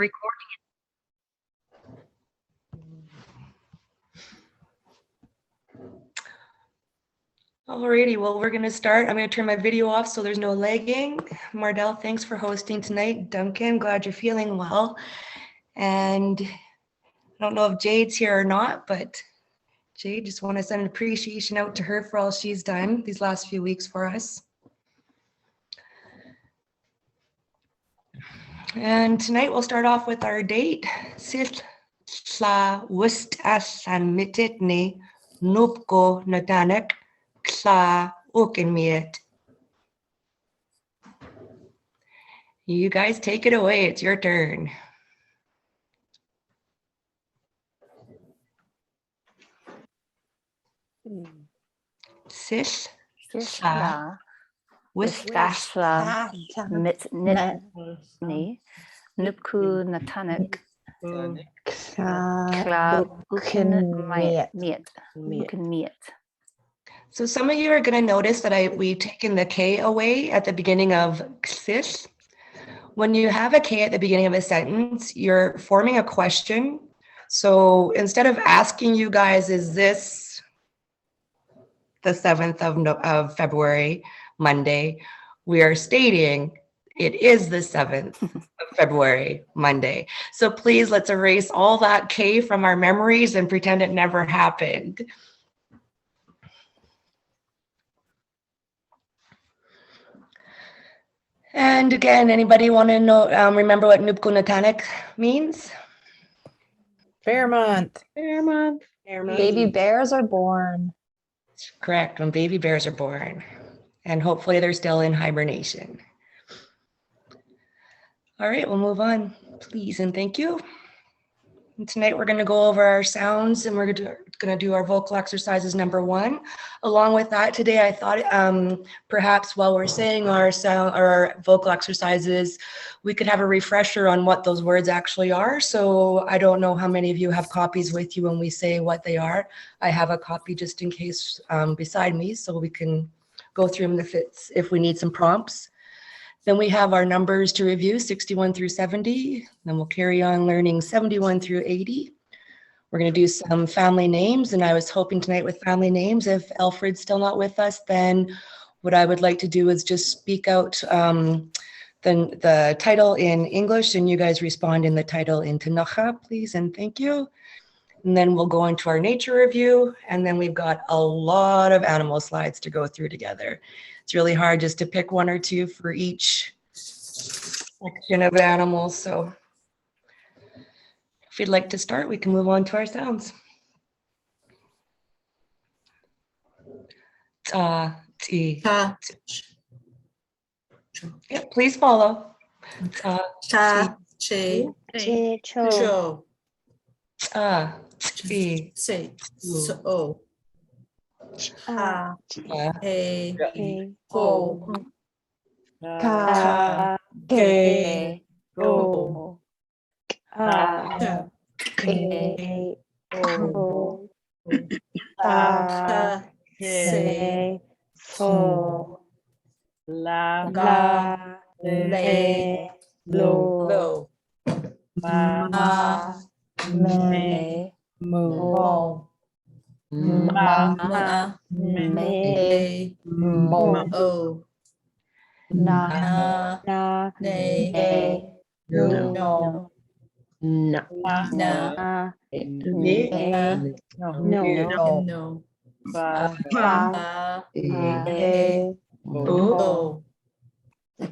Recording. Alrighty, well, we're going to start. I'm going to turn my video off so there's no lagging. Mardell, thanks for hosting tonight. Duncan, glad you're feeling well. And I don't know if Jade's here or not, but Jade, just want to send an appreciation out to her for all she's done these last few weeks for us. And tonight we'll start off with our date. Sil tla wist asan mititni nupko nadanek tla ukinmiet. You guys take it away. It's your turn. Sil tla wist Wistashla mitnitni nupku natanek kla miet. So some of you are going to notice that we've taken the K away at the beginning of ksis. When you have a K at the beginning of a sentence, you're forming a question. So instead of asking you guys, is this the 7th of February, Monday, we are stating it is the 7th of February, Monday. So please, let's erase all that K from our memories and pretend it never happened. And again, anybody want to know, remember what Nupku Natanek means? Fair month. Baby bears are born. Correct, when baby bears are born. And hopefully they're still in hibernation. All right, we'll move on, please, and thank you. And tonight we're going to go over our sounds and we're going to do our vocal exercises number 1. Along with that, today I thought perhaps while we're saying our sound or our vocal exercises, we could have a refresher on what those words actually are. So I don't know how many of you have copies with you when we say what they are. I have a copy just in case beside me, so we can go through them if we need some prompts. Then we have our numbers to review, 61 through 70. Then we'll carry on learning 71 through 80. We're going to do some family names, and I was hoping tonight with family names, if Alfred's still not with us, then what I would like to do is just speak out the title in English, and you guys respond in the title in Ktunaxa, please, and thank you. And then we'll go into our nature review, and then we've got a lot of animal slides to go through together. It's really hard just to pick 1 or 2 for each section of animals. So if you'd like to start, we can move on to our sounds. Ta, ti. Ta, Yeah, please follow. Ta, cha, che, cho, ta, ti, se, so, cha, he, ho, Ka, ke, go, ka, ke, ho, ka, se, so, la, le, lo, lo, ma, me, mo, ma, me, mo, o, na, ne, no, no, na, na, ne, no, no, ba, e, o,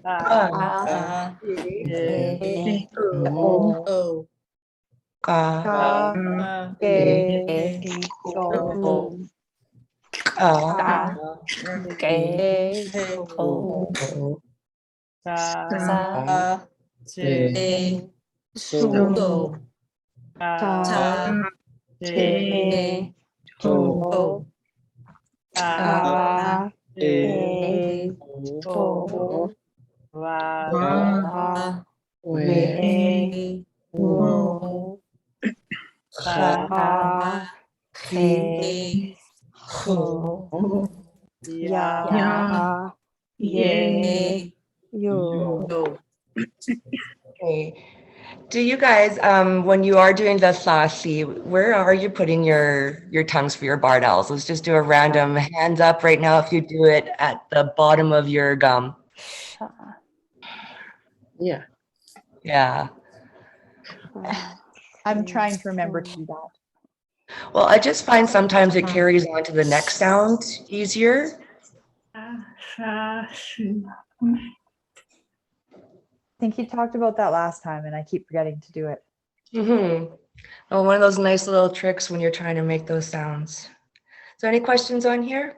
ka, e, o, o, ka, ke, o, ka, ke, o, sa, e, su, ta, te, o, ka, e, o, wa, we, wo, ka, ke, ho, ya, ye, yo. o. Okay. Do you guys, when you are doing the sasi, where are you putting your tongues for your bardels? Let's just do a random hands up right now if you do it at the bottom of your gum. Sha. Yeah. Yeah. I'm trying to remember to do that. Well, I just find sometimes it carries on to the next sound easier. I think you talked about that last time and I keep forgetting to do it. Mm-hmm. Oh, one of those nice little tricks when you're trying to make those sounds. So any questions on here?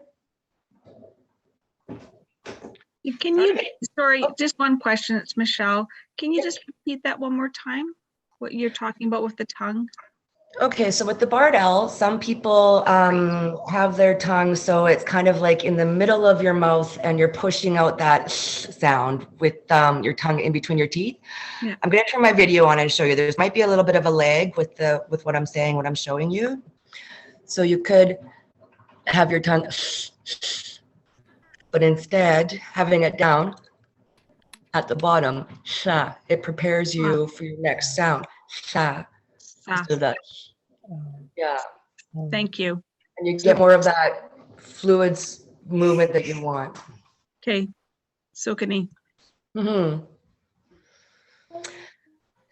Can you, sorry, just one question. It's Michelle. Can you just repeat that one more time? What you're talking about with the tongue? Okay, so with the bardell, some people have their tongue so it's kind of like in the middle of your mouth and you're pushing out that sound with your tongue in between your teeth. Yeah. I'm going to turn my video on and show you. There's might be a little bit of a lag with what I'm saying, what I'm showing you. So you could have your tongue, but instead having it down at the bottom, sha, it prepares you for your next sound, sha. Ah, So that, yeah. thank you. And you get more of that fluids movement that you want. Okay. Silkany. Mm-hmm.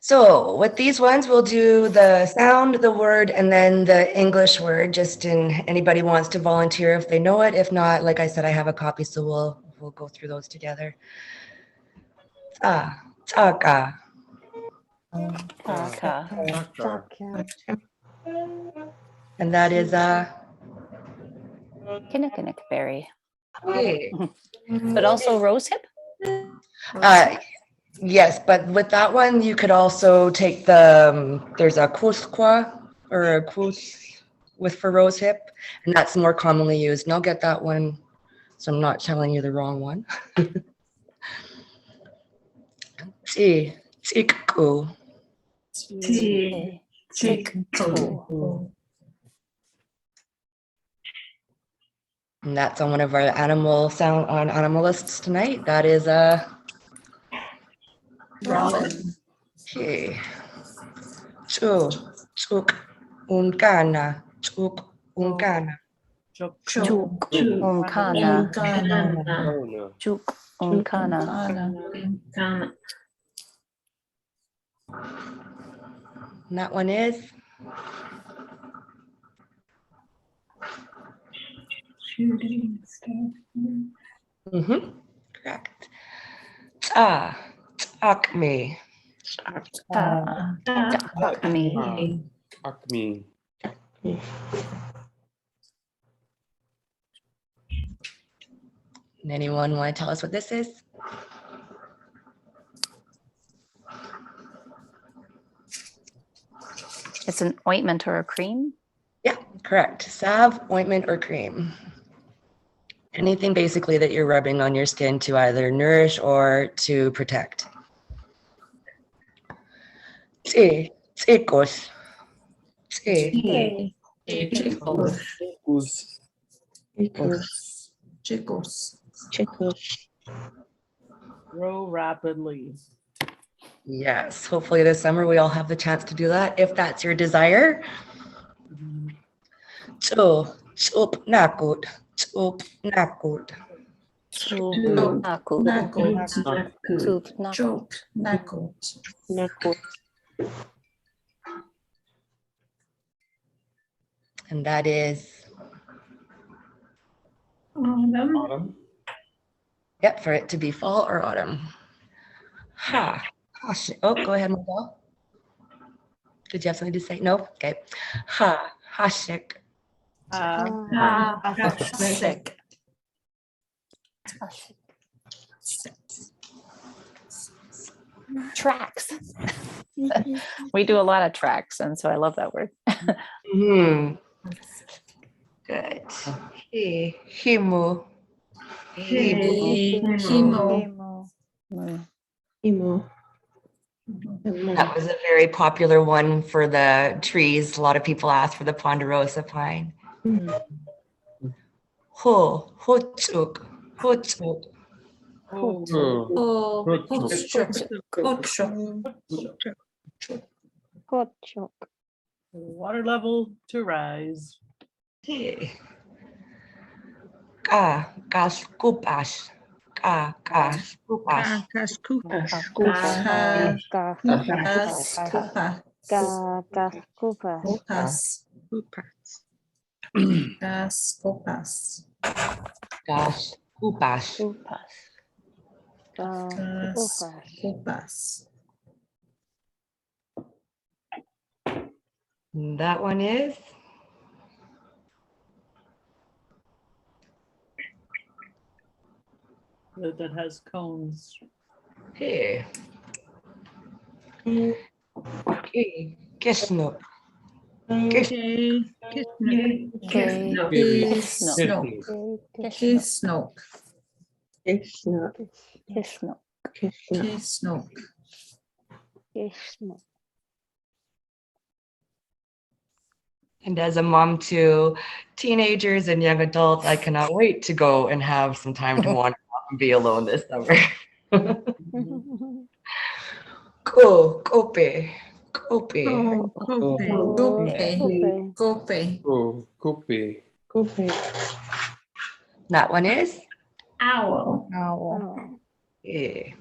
So with these ones, we'll do the sound, the word, and then the English word, just in anybody wants to volunteer if they know it. If not, like I said, I have a copy, so we'll go through those together. Taka. Taka. And that is Kinnikinick berry. okay. But also rose hip? Yes, but with that one, you could also take the, there's a kusqua or a kus with for rose hip, and that's more commonly used. And I'll get that one, so I'm not telling you the wrong one. Tikku. Tikku. And that's on one of our animal sound on animalists tonight. That is Robin. okay. Chuk unkana. Chuk unkana. Juk unkana. Juk unkana. And that one is correct. Akme. Acme. Acme. Anyone want to tell us what this is? It's an ointment or a cream. Yeah, correct. Salve, ointment, or cream. Anything basically that you're rubbing on your skin to either nourish or to protect. Tikos. Grow rapidly. Yes, hopefully this summer we all have the chance to do that if that's your desire. Chup nakut. Chup nakut. And that is, Autumn. yep, for it to be fall or autumn. Ha. Oh, go ahead, Michelle. Did you have something to say? No? Okay. Ha. Hashik. Tracks. We do a lot of tracks, and so I love that word. Hmm. Good. Himu. That was a very popular one for the trees. A lot of people ask for the ponderosa pine. Hochuk. Kochok. Water level to rise. Hey. Kaskupas. Kaskupas. Kaskupas. Kaskupas. Kaskupas. That one is That has cones. hey. Okay. Kisnuk. Okay. Kishno. And as a mom to teenagers and young adults, I cannot wait to go and have some time to wander off and be alone this summer. Cool. Kope. Kope. Kope. That one is Owl. eh.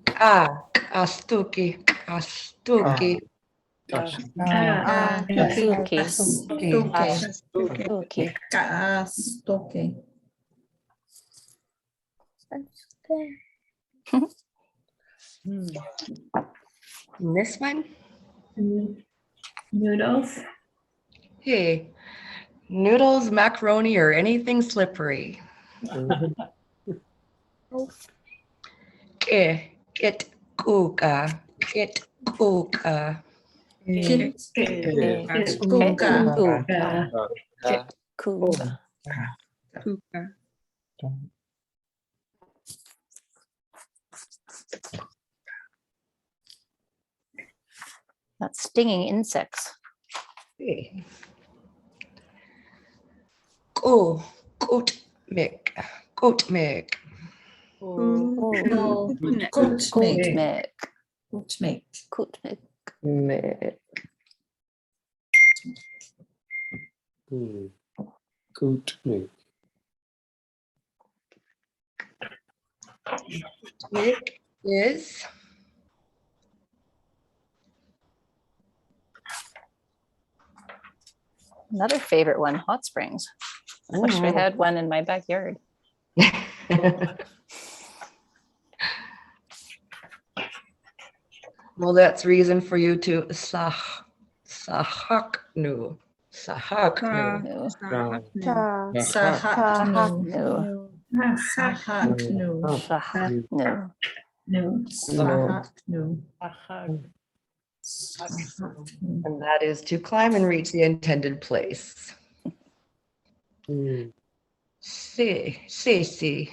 Kastuki. Kastuki. Suki. And this one, Noodles. hey, noodles, macaroni, or anything slippery. Kit kuka. Kit kuka. Kuka. That's stinging insects. Hey. Goatmik. Goatmik. Kutmik. Kutmik. Coot me. Mik is Another favorite one, hot springs. I wish I had one in my backyard. Well, that's reason for you to sahaknu. Sahaknu. No. No. And that is to climb and reach the intended place. See. Shacy.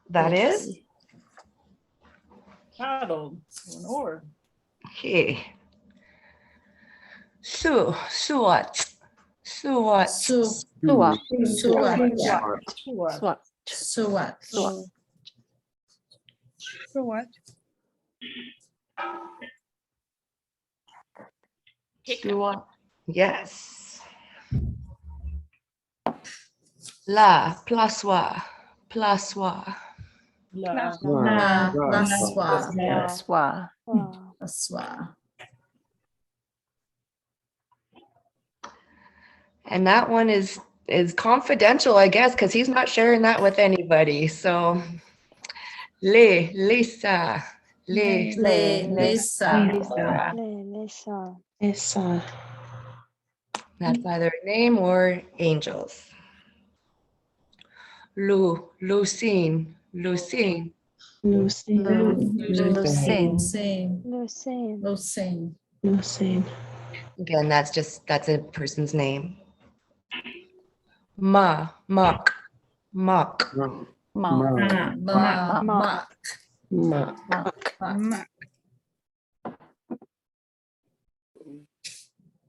That is Paddle. An oar. okay. Suwat. For what? Suwat. Yes. La plaswa. And that one is confidential, I guess, because he's not sharing that with anybody. So Lisa. That's either a name or angels. Lucine. Again, that's a person's name. Mock.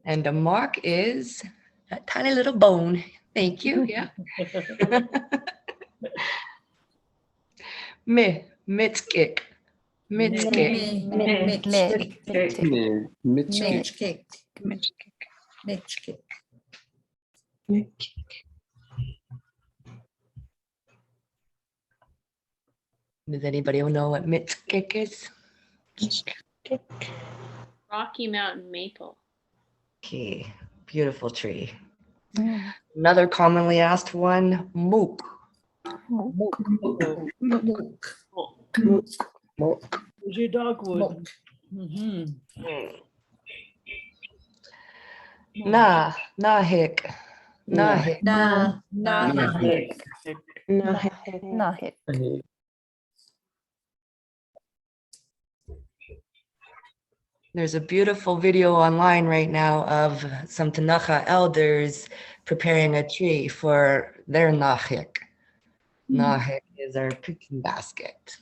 And a mock is That tiny little bone. Thank you. Yeah. Mitskik. Mitskik. Does anybody know what mitskik is? Rocky Mountain maple. Okay, beautiful tree. Another commonly asked one, mook. Bougie dogwood. Mhm. Nahik. Nahik. There's a beautiful video online right now of some Ktunaxa elders preparing a tree for their nahik. Nahik is our cooking basket.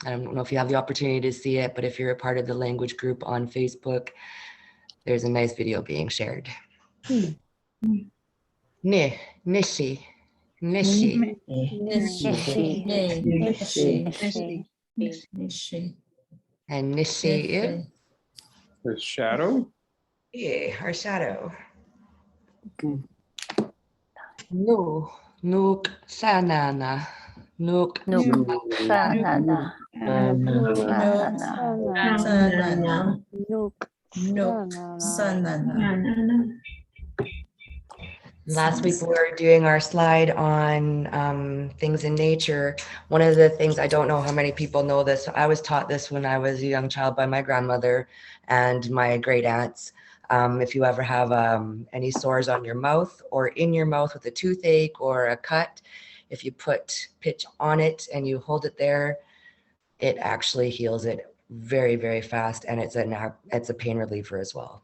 I don't know if you have the opportunity to see it, but if you're a part of the language group on Facebook, there's a nice video being shared. Nishi. And Nishi is? The shadow? Yeah, our shadow. Nuk sanana. Nuk. Shanana. Last week we were doing our slide on things in nature. One of the things, I don't know how many people know this, I was taught this when I was a young child by my grandmother and my great aunts. If you ever have any sores on your mouth or in your mouth with a toothache or a cut, if you put pitch on it and you hold it there, it actually heals it very, very fast, and it's a pain reliever as well.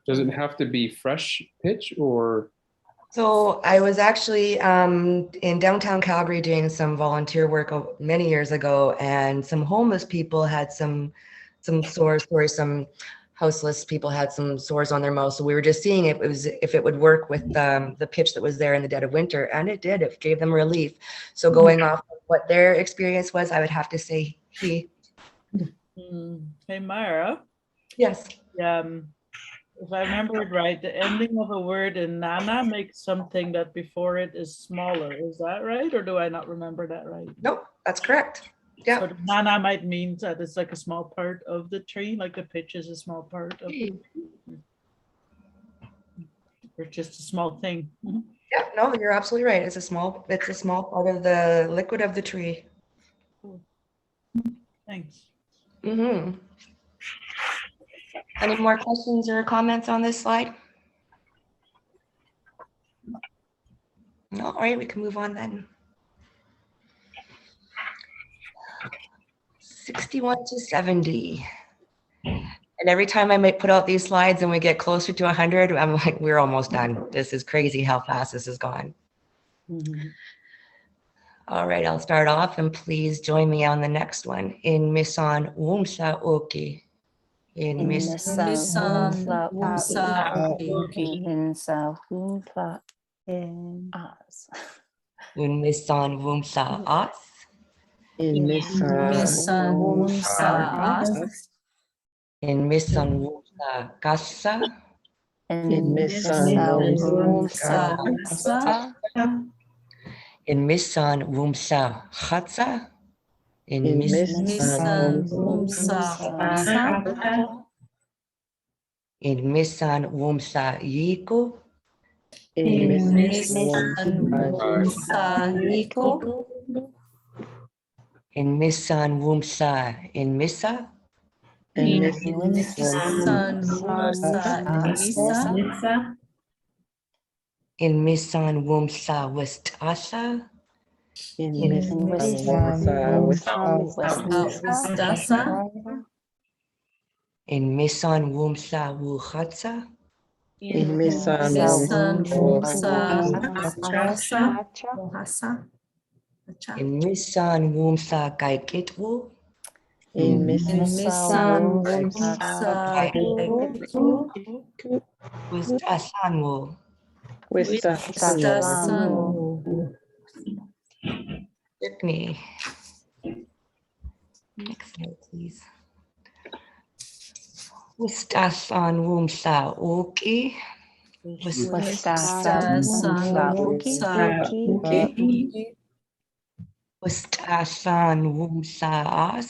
Does it have to be fresh pitch or? So I was actually in downtown Calgary doing some volunteer work many years ago, and some homeless people had some sores, some houseless people had some sores on their mouth. So we were just seeing if it would work with the pitch that was there in the dead of winter, and it did. It gave them relief. So going off of what their experience was, I would have to say he. Hey, Myra. Yes. If I remembered right, the ending of a word in nana makes something that before it is smaller. Is that right? Or do I not remember that right? Nope, that's correct. Yeah. So nana might mean that it's like a small part of the tree, like the pitch is a small part of the tree. Or just a small thing. Yeah, no, you're absolutely right. It's a small part of the liquid of the tree. Thanks. Mm-hmm. Any more questions or comments on this slide? No, all right, we can move on then. 61 to 70. And every time I might put out these slides and we get closer to 100, I'm like, we're almost done. This is crazy how fast this has gone. All right, I'll start off and please join me on the next one. In Misan Wumsa Oki. In Misan Wumsa As. In Misan Wumsa Kassa. In Misan Wumsa Chatsa. In Misan Wumsa Yiku. In Misan Wumsa in Misa. In Misan Wumsa Westasa. In Misan Wumsa Wuchatsa. In Misan Wumsa Kaikitwu. Wistasanwo. Brittany. Next slide, please. Wistasan wumsa oki. Wistasan wumsa as.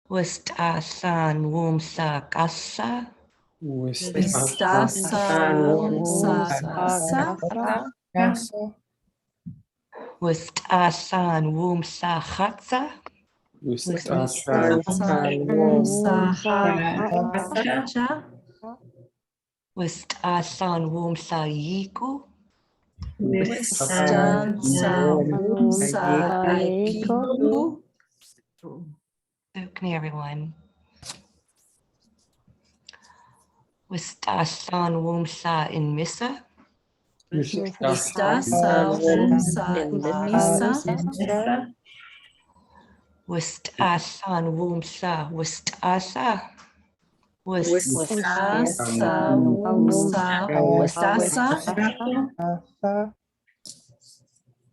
Wistasan wumsa kasa. Wistasan wumsa khatsa. Wistasan wumsa yiku. Okay, everyone. Wistasan wumsa in missa. Wistasan wumsa wistasa.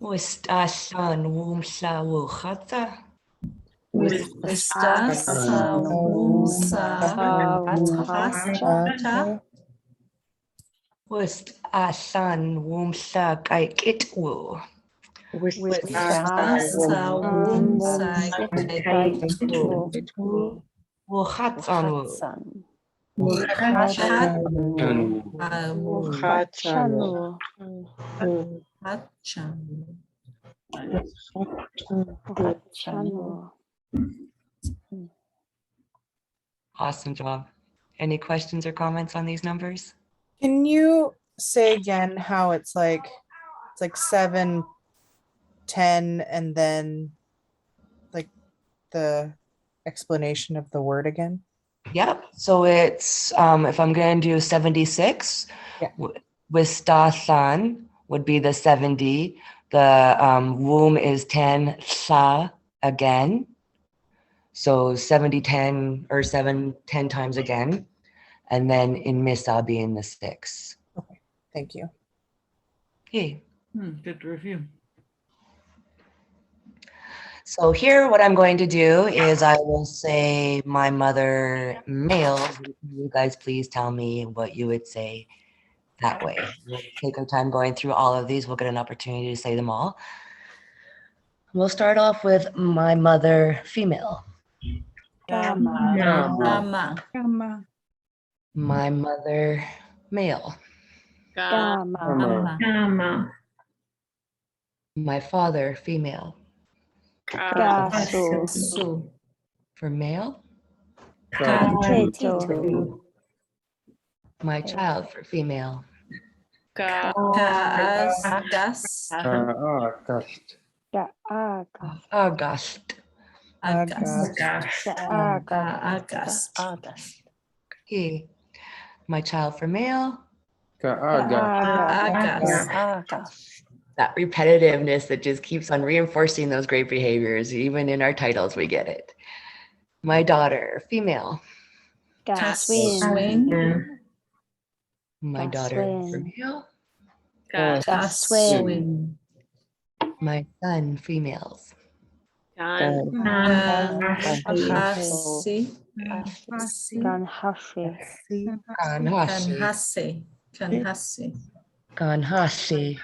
Wistasan wumsa wuchata. Wistasan wumsa kaikitwu. Wuchatsanwu. Awesome job. Any questions or comments on these numbers? Can you say again how it's like 7, 10, and then like the explanation of the word again? Yep. So it's if I'm going to do 76, Yeah. Wistasan would be the 70. The womb is 10 sa again. So 70, 10 or 7, 10 times again. And then in missa being the 6. Okay, thank you. Okay. Good review. So here, what I'm going to do is I will say my mother male. You guys please tell me what you would say that way. We'll take our time going through all of these. We'll get an opportunity to say them all. We'll start off with my mother female. Gamma. My mother male. Gamma. My father female. For male. My child for female. August. Okay. My child for male. That repetitiveness that just keeps on reinforcing those great behaviors. Even in our titles, we get it. My daughter, female. My daughter for male. My son, females. Ganhasi.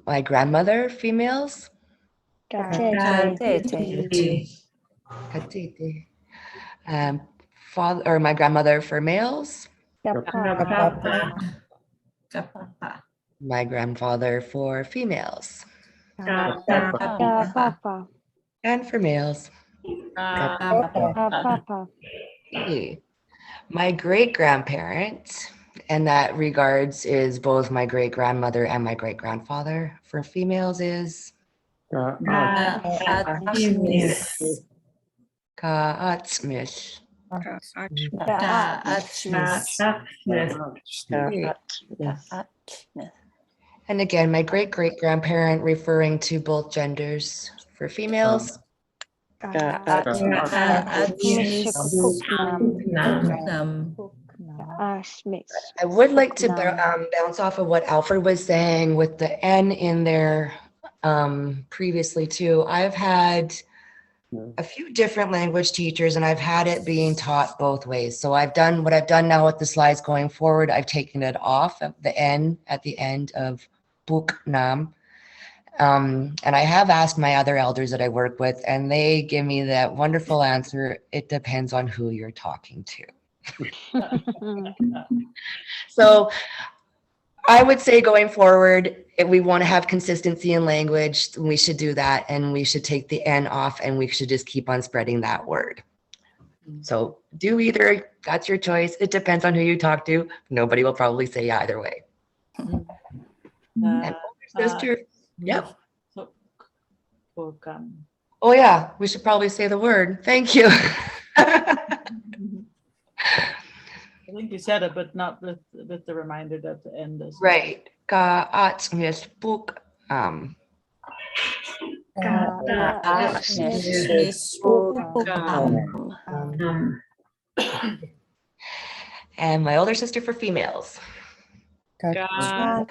My grandmother, females. Katete. Father or my grandmother for males. My grandfather for females. And for males. Okay. My great grandparent, and that regards is both my great grandmother and my great grandfather. For females is Ka'atsmis. And again, my great great grandparent referring to both genders for females. I would like to bounce off of what Alfred was saying with the N in there previously too. I've had a few different language teachers and I've had it being taught both ways. So I've done what I've done now with the slides going forward. I've taken it off of the N at the end of Buknam. And I have asked my other elders that I work with and they give me that wonderful answer. It depends on who you're talking to. So I would say going forward, if we want to have consistency in language, we should do that. And we should take the N off and we should just keep on spreading that word. So do either, that's your choice. It depends on who you talk to. Nobody will probably say either way. And sister, yep. Oh yeah, we should probably say the word. Thank you. I think you said it, but not with the reminder that the end is. Right. Ka-at yes book. And my older sister for females. My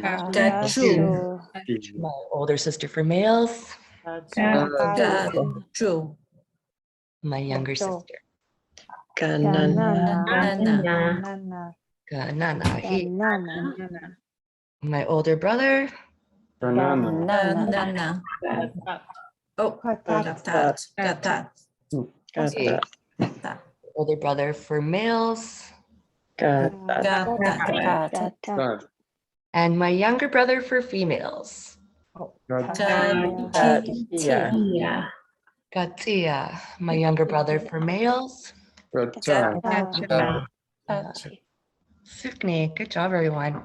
older sister for males. My younger sister. My older brother. Older brother for males. And my younger brother for females. Gatia. My younger brother for males. Sukni. Good job, everyone.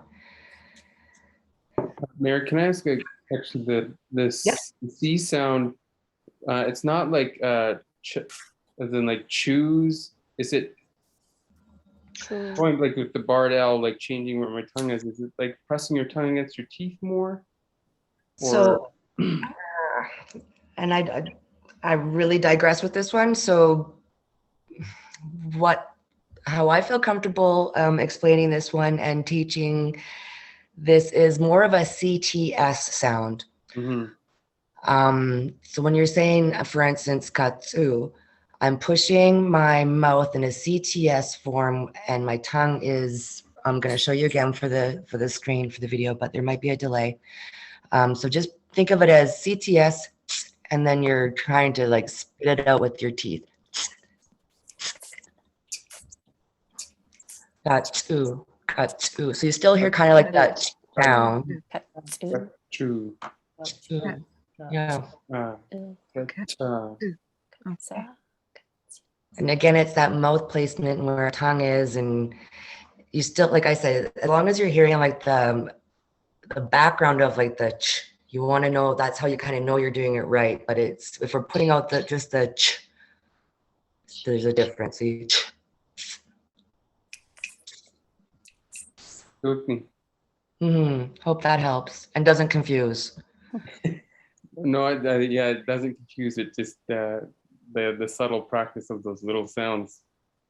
Mary, can I ask actually the C sound? It's not like as in like choose. Is it going like with the barred L, like changing where my tongue is? Is it like pressing your tongue against your teeth more? So, and I really digress with this one. So how I feel comfortable explaining this one and teaching this is more of a CTS sound. So when you're saying, for instance, katsu, I'm pushing my mouth in a CTS form and my tongue is, I'm going to show you again for the screen for the video, but there might be a delay. So just think of it as CTS and then you're trying to like spit it out with your teeth. Katsu, katsu. So you still hear kind of like that sound. True. Yeah. And again, it's that mouth placement and where our tongue is, and you still, like I said, as long as you're hearing like the background of like the ch, you want to know that's how you kind of know you're doing it right. But it's if we're putting out just the ch, there's a difference. So you ch. Hope that helps and doesn't confuse. No, yeah, it doesn't confuse. It just the subtle practice of those little sounds.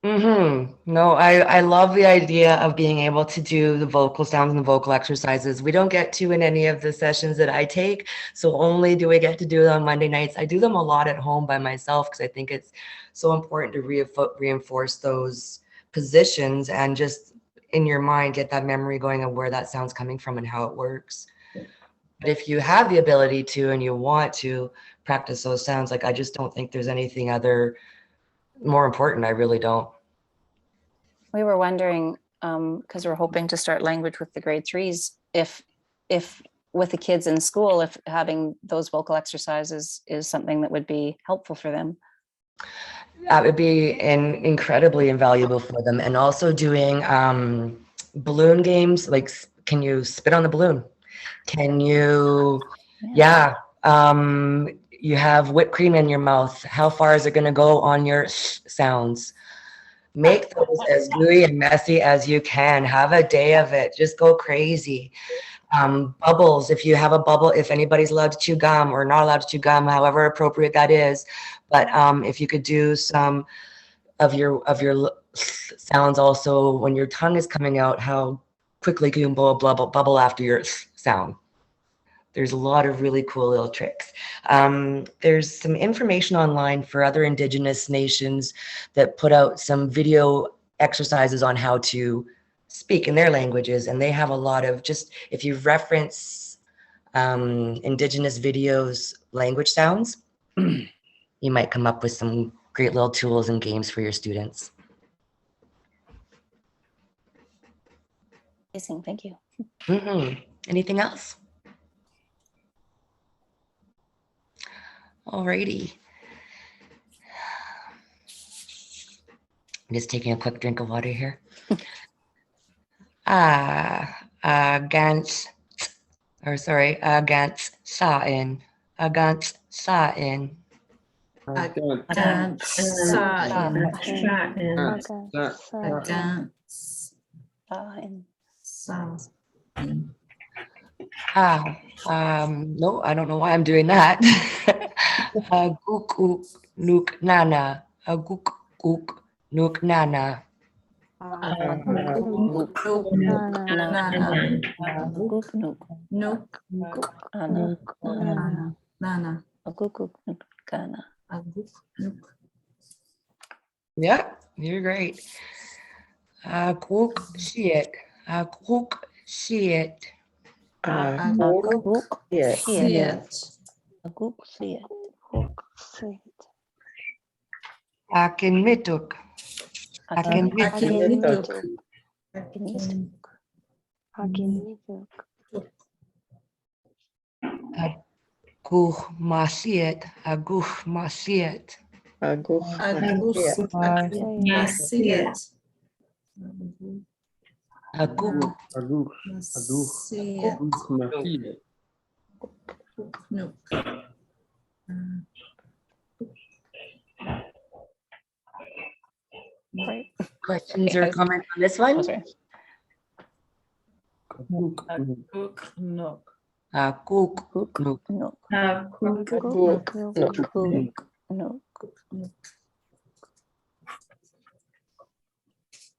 No, I love the idea of being able to do the vocal sounds and the vocal exercises. We don't get to in any of the sessions that I take, so only do we get to do them on Monday nights. I do them a lot at home by myself because I think it's so important to reinforce those positions and just in your mind get that memory going of where that sound's coming from and how it works. But if you have the ability to and you want to practice those sounds, like I just don't think there's anything other more important. I really don't. We were wondering, because we're hoping to start language with the grade 3s, if with the kids in school, if having those vocal exercises is something that would be helpful for them. That would be incredibly invaluable for them. And also doing balloon games, like can you spit on the balloon? Can you, you have whipped cream in your mouth. How far is it going to go on your sounds? Make those as gooey and messy as you can. Have a day of it. Just go crazy. Bubbles, if you have a bubble, if anybody's allowed to chew gum or not allowed to chew gum, however appropriate that is. But if you could do some of your sounds also when your tongue is coming out, how quickly can you blow a bubble after your sound. There's a lot of really cool little tricks. There's some information online for other Indigenous nations that put out some video exercises on how to speak in their languages. And they have a lot of just, if you reference Indigenous videos, language sounds, you might come up with some great little tools and games for your students. Amazing, thank you. Anything else? Alrighty. I'm just taking a quick drink of water here. Gans, or sorry, Gans Sa'in. Gans Sa'in. No, I don't know why I'm doing that. Guk nuk nana. Guk nuk nana. Yeah, you're great. Guk shit. Guk shit. Akin mituk. Akin mituk. Aguh masiet. Aguh masiet. Aguk. Questions or comments on this one? Cook, no.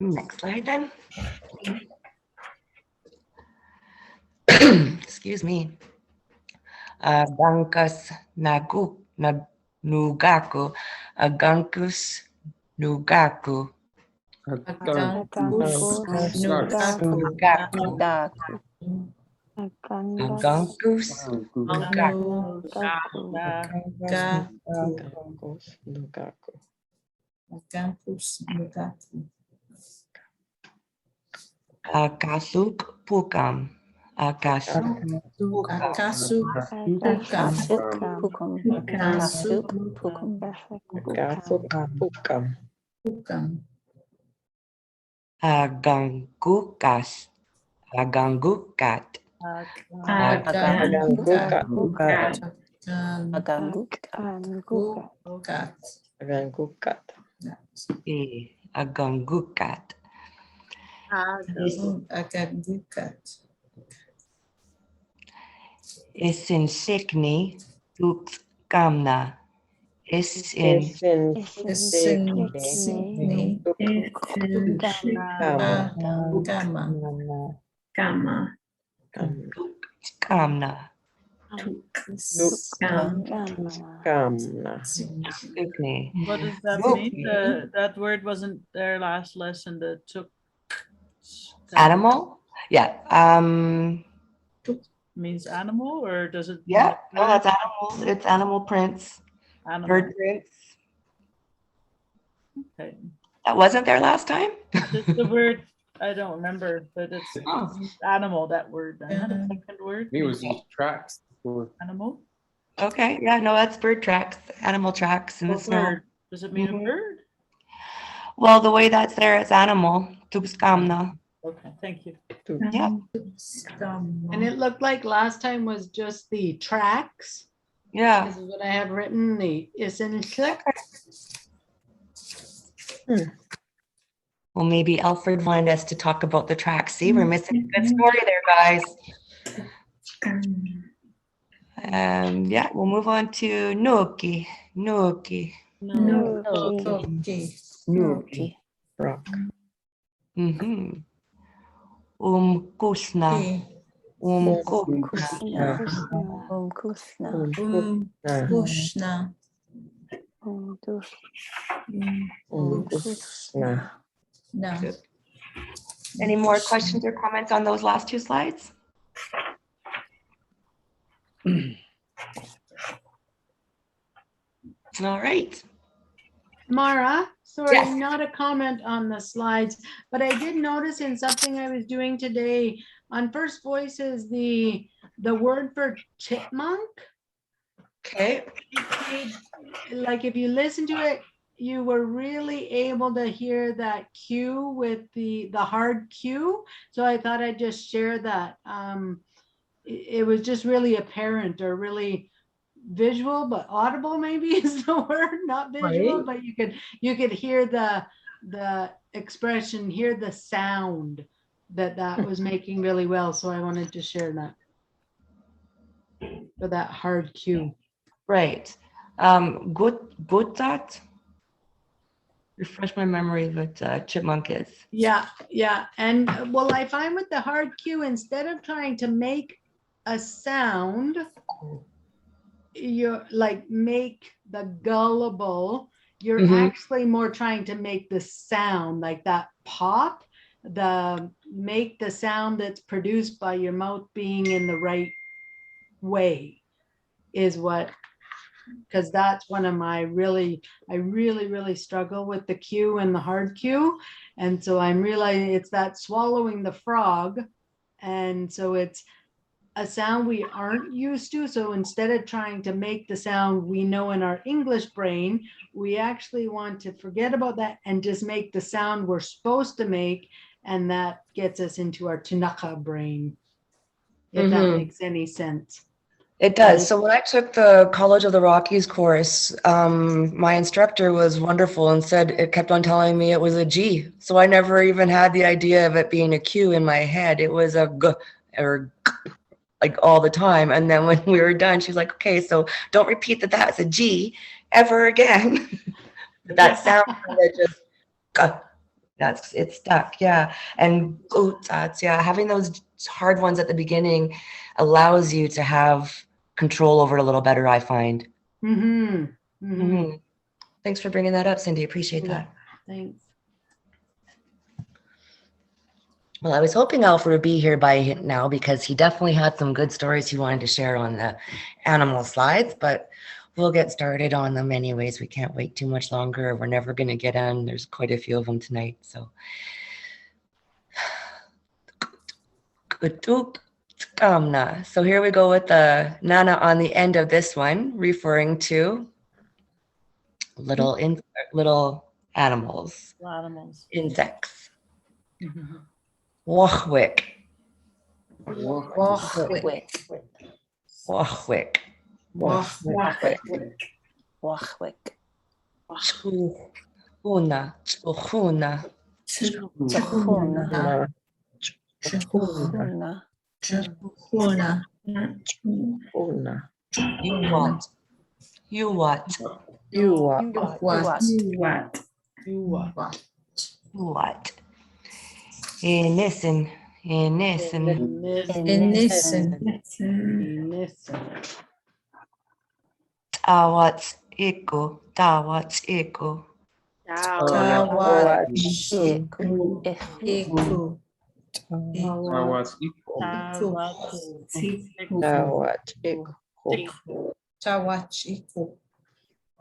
Next slide then. Excuse me. Gankas nugaku. Gankus nugaku. Gankus Akasuk pukam. Akasuk agangukas. Agangukat. Agangukat. Isin sikni tuk kamna. Isin kamna. Sikni. What does that mean? That word wasn't there last lesson, the took. Animal? Yeah. Means animal, or does it? Yeah, no, that's animals. It's animal prints. Animal. Bird prints. Okay. That wasn't there last time? Just the word, I don't remember, but it's Oh. animal, that word. I had a second word. It was just tracks. Animal? Okay, yeah, no, that's bird tracks, animal tracks in the What snow. word? Does it mean Mhm. a bird? Well, the way that's there, it's animal. Tupskamna. Okay, thank you. Yeah, And it looked like last time was just the tracks. yeah. This is what I have written, the Isinchik. Well, maybe Alfred wanted us to talk about the track. See, we're missing a good story there, guys. Yeah, we'll move on to Nuki. Nuki. No. Nuki. Nuki. Rock. Mm-hmm. Kusna. Kusna. Kusna. Kushna. Kusna. No. Any more questions or comments on those last two slides? All right. Mara, sorry, Yes. not a comment on the slides, but I did notice in something I was doing today on First Voices, the word for chipmunk. Okay. Like if you listen to it, you were really able to hear that Q with the hard Q. So I thought I'd just share that. It was just really apparent or really visual, but audible maybe is the word, not visual, Right. but you could hear the expression, hear the sound that was making really well. So I wanted to share that for that hard Q. Right. Good thought. Refresh my memory of what chipmunk is. Yeah, yeah. And well, I find with the hard Q, instead of trying to make a sound, you're like make the gullible, you're Mhm. actually more trying to make the sound like that pop, make the sound that's produced by your mouth being in the right way is what, because that's one of my I really struggle with the Q and the hard Q. And so I'm realizing it's that swallowing the frog. And so it's a sound we aren't used to. So instead of trying to make the sound we know in our English brain, we actually want to forget about that and just make the sound we're supposed to make. And that gets us into our Ktunaxa brain, if that Mhm. makes any sense. It does. So when I took the College of the Rockies course, my instructor was wonderful and said it kept on telling me it was a G. So I never even had the idea of it being a Q in my head. It was a G or G, like all the time. And then when we were done, she was like, okay, so don't repeat that that's a G ever again. But that sound that just, it stuck. Yeah. And that's, yeah, having those hard ones at the beginning allows you to have control over it a little better, I find. Mm-hmm. Mm-hmm. Mm-hmm. Thanks for bringing that up, Cindy. Appreciate that. Thanks. Well, I was hoping Alfred would be here by now because he definitely had some good stories he wanted to share on the animal slides, but we'll get started on them anyways. We can't wait too much longer. We're never going to get on. There's quite a few of them tonight. So, Ktunaxa. So here we go with the nana on the end of this one, referring to little animals, Animals. insects. Mhm. Wachwick. Wachwick. Wachwick. Wachwick. Chuna. Chuna. Chuna. Chuna. You what? You what? You what? You what? What? Listen. Listen. Tawats iku. Tawats iku.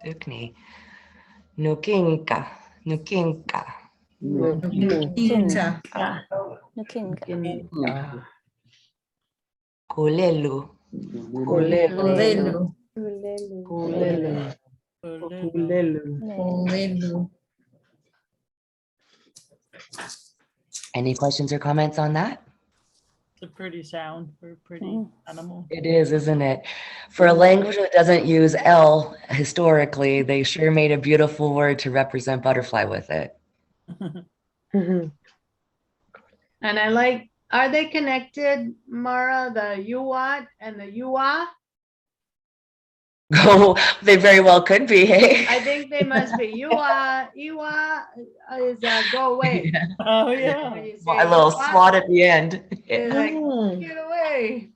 Tukni. Nukinka. Nukinka. Nukinga. Kulelu. Any questions or comments on that? It's a pretty sound for a pretty animal. It is, isn't it? For a language that doesn't use L historically, they sure made a beautiful word to represent butterfly with it. And I like, are they connected, Mara, the Yuwat and the Yuwa? Oh, they very well could be, hey? I think they must be. Yuwa is go away. Oh, yeah. When you A say little Yuwa, swat at the end. it's like, Mm. get away.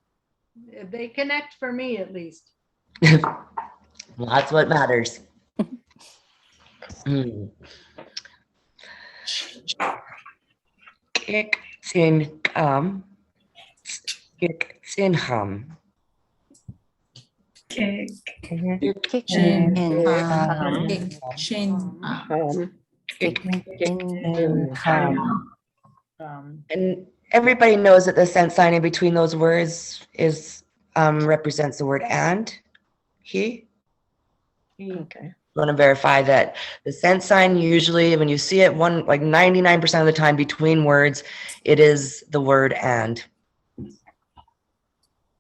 They connect for me at least. Well, that's what matters. Hmm. Kick tin kam. Kick tin hum. Kick, Kitchen. kick, chin, And everybody knows that the sense sign in between those words is represents the word and. He. Okay. Want to verify that the sense sign usually when you see it like 99% of the time between words, it is the word and.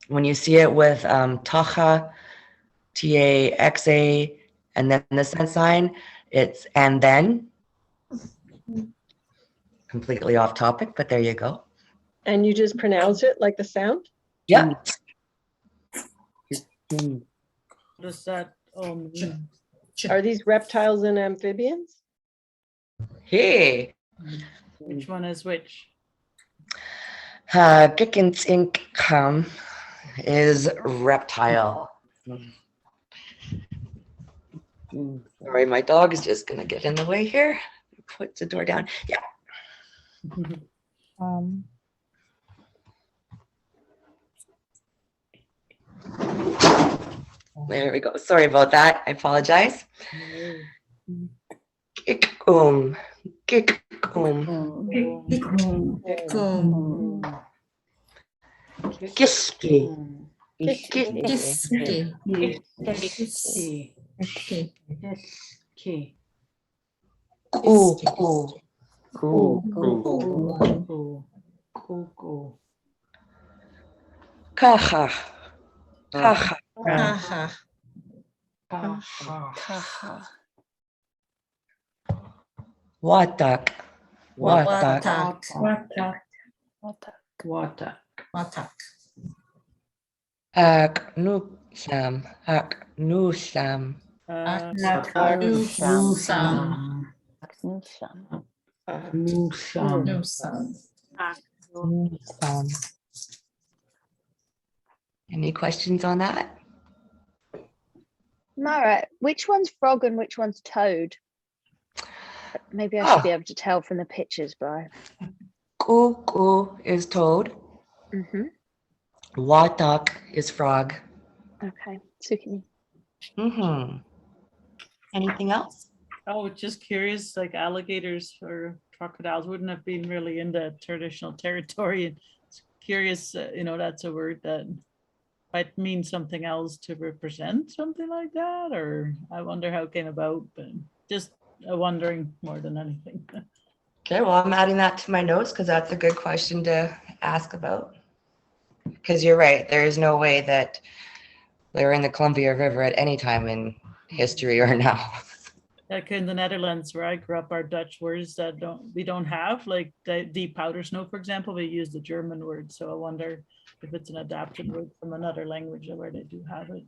When you see it with tacha, T-A-X-A, and then the sense sign, it's and then. Completely off topic, but there you go. And you just pronounce it like the sound? Yep. What does that mean? Are these reptiles and amphibians? Hey. Which one is which? Gickensinkam is reptile. Sorry, my dog is just gonna get in the way here. Put the door down. Yeah. There we go. Sorry about that. I apologize. Kikum. Kikum. Kiski. Kuku. Kaha. Kaha. Watak. Watak. watak, Aknusam. Aknusam. Any questions on that? Mara, which one's frog and which one's toad? Maybe I should be able to tell from the pictures, but Kuku is toad. Watak is frog. Okay, Sukini. Anything else? Oh, just curious, like alligators or crocodiles wouldn't have been really in the traditional territory. It's curious, that's a word that might mean something else to represent something like that, or I wonder how it came about, but just wondering more than anything. Okay, well, I'm adding that to my notes because that's a good question to ask about. Because you're right, there is no way that they were in the Columbia River at any time in history or now. Like in the Netherlands where I grew up, our Dutch words that we don't have, like the deep powder snow, for example, we use the German word. So I wonder if it's an adapted word from another language where they do have it.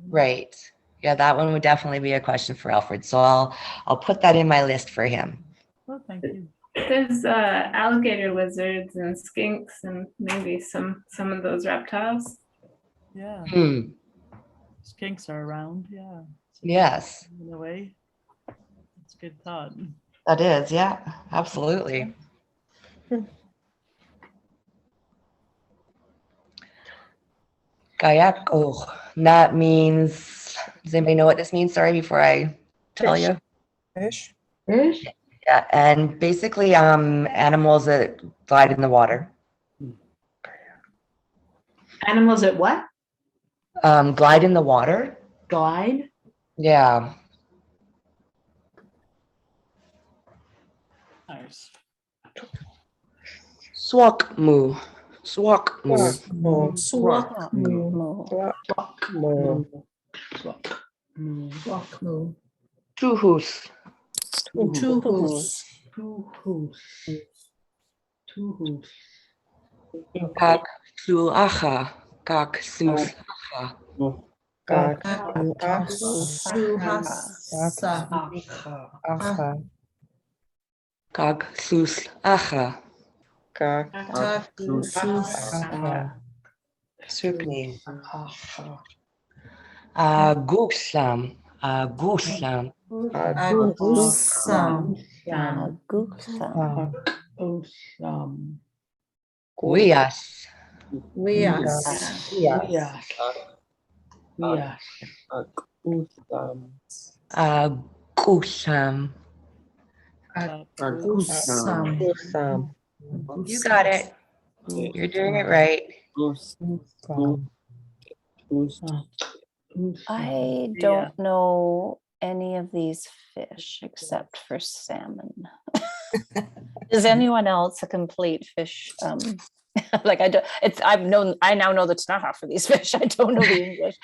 Right. Yeah, that one would definitely be a question for Alfred. So I'll put that in my list for him. Well, thank you. There's alligator lizards and skinks and maybe some of those reptiles. Yeah. Skinks are around, yeah. Yes. In a way. It's a good thought. That is, yeah, absolutely. Kayak, that means, does anybody know what this means? Sorry, before I tell you. Fish. Yeah, and basically animals that glide in the water. Animals that what? Glide in the water. Glide? Yeah. Nice. Swakmu. Swakmu. Tuhus. Two hoofs. Two hoofs. Ktunaxa. Ktunaxa. Ktunaxa. Supni. Agusam. Agusam. Agusam. Awesome. Wias. Wias. Yes. Yes. Agusam. Agusam. You got it. You're doing it right. I don't know any of these fish except for salmon. Is anyone else a complete fish? Like I don't. I now know the Ktunaxa for these fish. I don't know the English.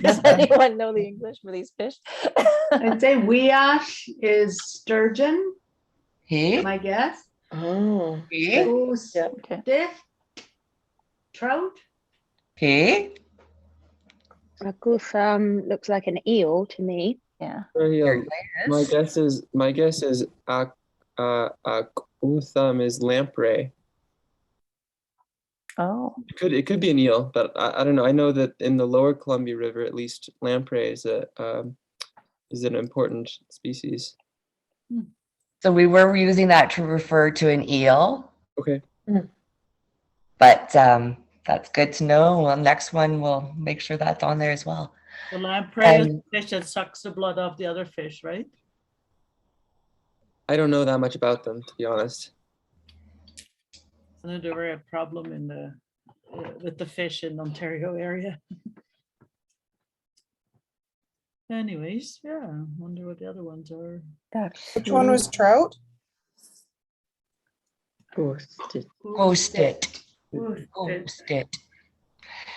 Does anyone know the English for these fish? I'd say Wiash is sturgeon, Hey. my guess. Oh. Hey. Goose, Okay. diff, trout. Hey. Agusam looks like an eel to me. Yeah. My guess is Utham is lamprey. Oh. It could be an eel, but I don't know. I know that in the lower Columbia River, at least, lamprey is an important species. So we were using that to refer to an eel. Okay. But that's good to know. Well, next one we'll make sure that's on there as well. The lamprey is the fish that sucks the blood off the other fish, right? I don't know that much about them, to be honest. Isn't it a real problem with the fish in Ontario area? Anyways, yeah, I wonder what the other ones are. Which one was trout? Hosted. Hosted.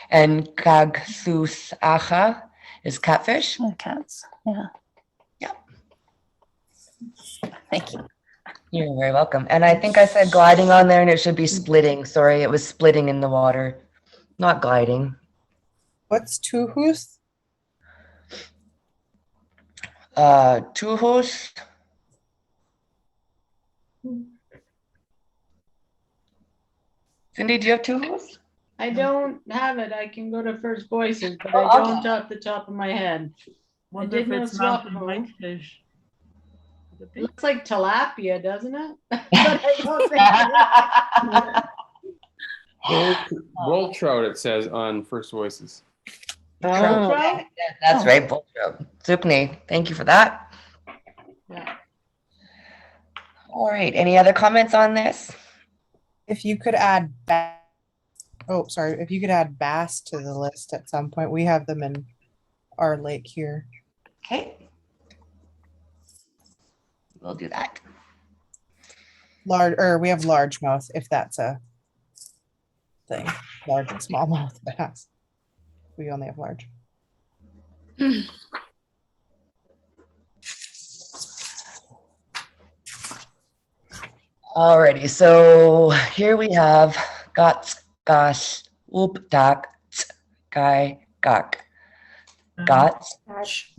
And Ktunaxa is catfish. Cats. Yeah. Yeah. Thank you. You're very welcome. And I think I said gliding on there and it should be splitting. Sorry, it was splitting in the water, not gliding. What's tuhus? Tuhos. Cindy, do you have tuhos? I don't have it. I can go to first voices, but I don't off the top of my head. I Wonder did if know it's mountain swappo. whitefish. Looks like tilapia, doesn't it? But I don't think it is. Bull trout, it says on First Voices. Trout? That's right, bull trout. Zupni, thank you for that. Yeah. All right, any other comments on this? If you could add if you could add bass to the list at some point. We have them in our lake here. Okay. We'll do that. We have largemouth, if that's a thing. Large and smallmouth bass. We only have large. Alrighty, so here we have gots, gosh, whoop, dak, guy, gok. Gots, gosh,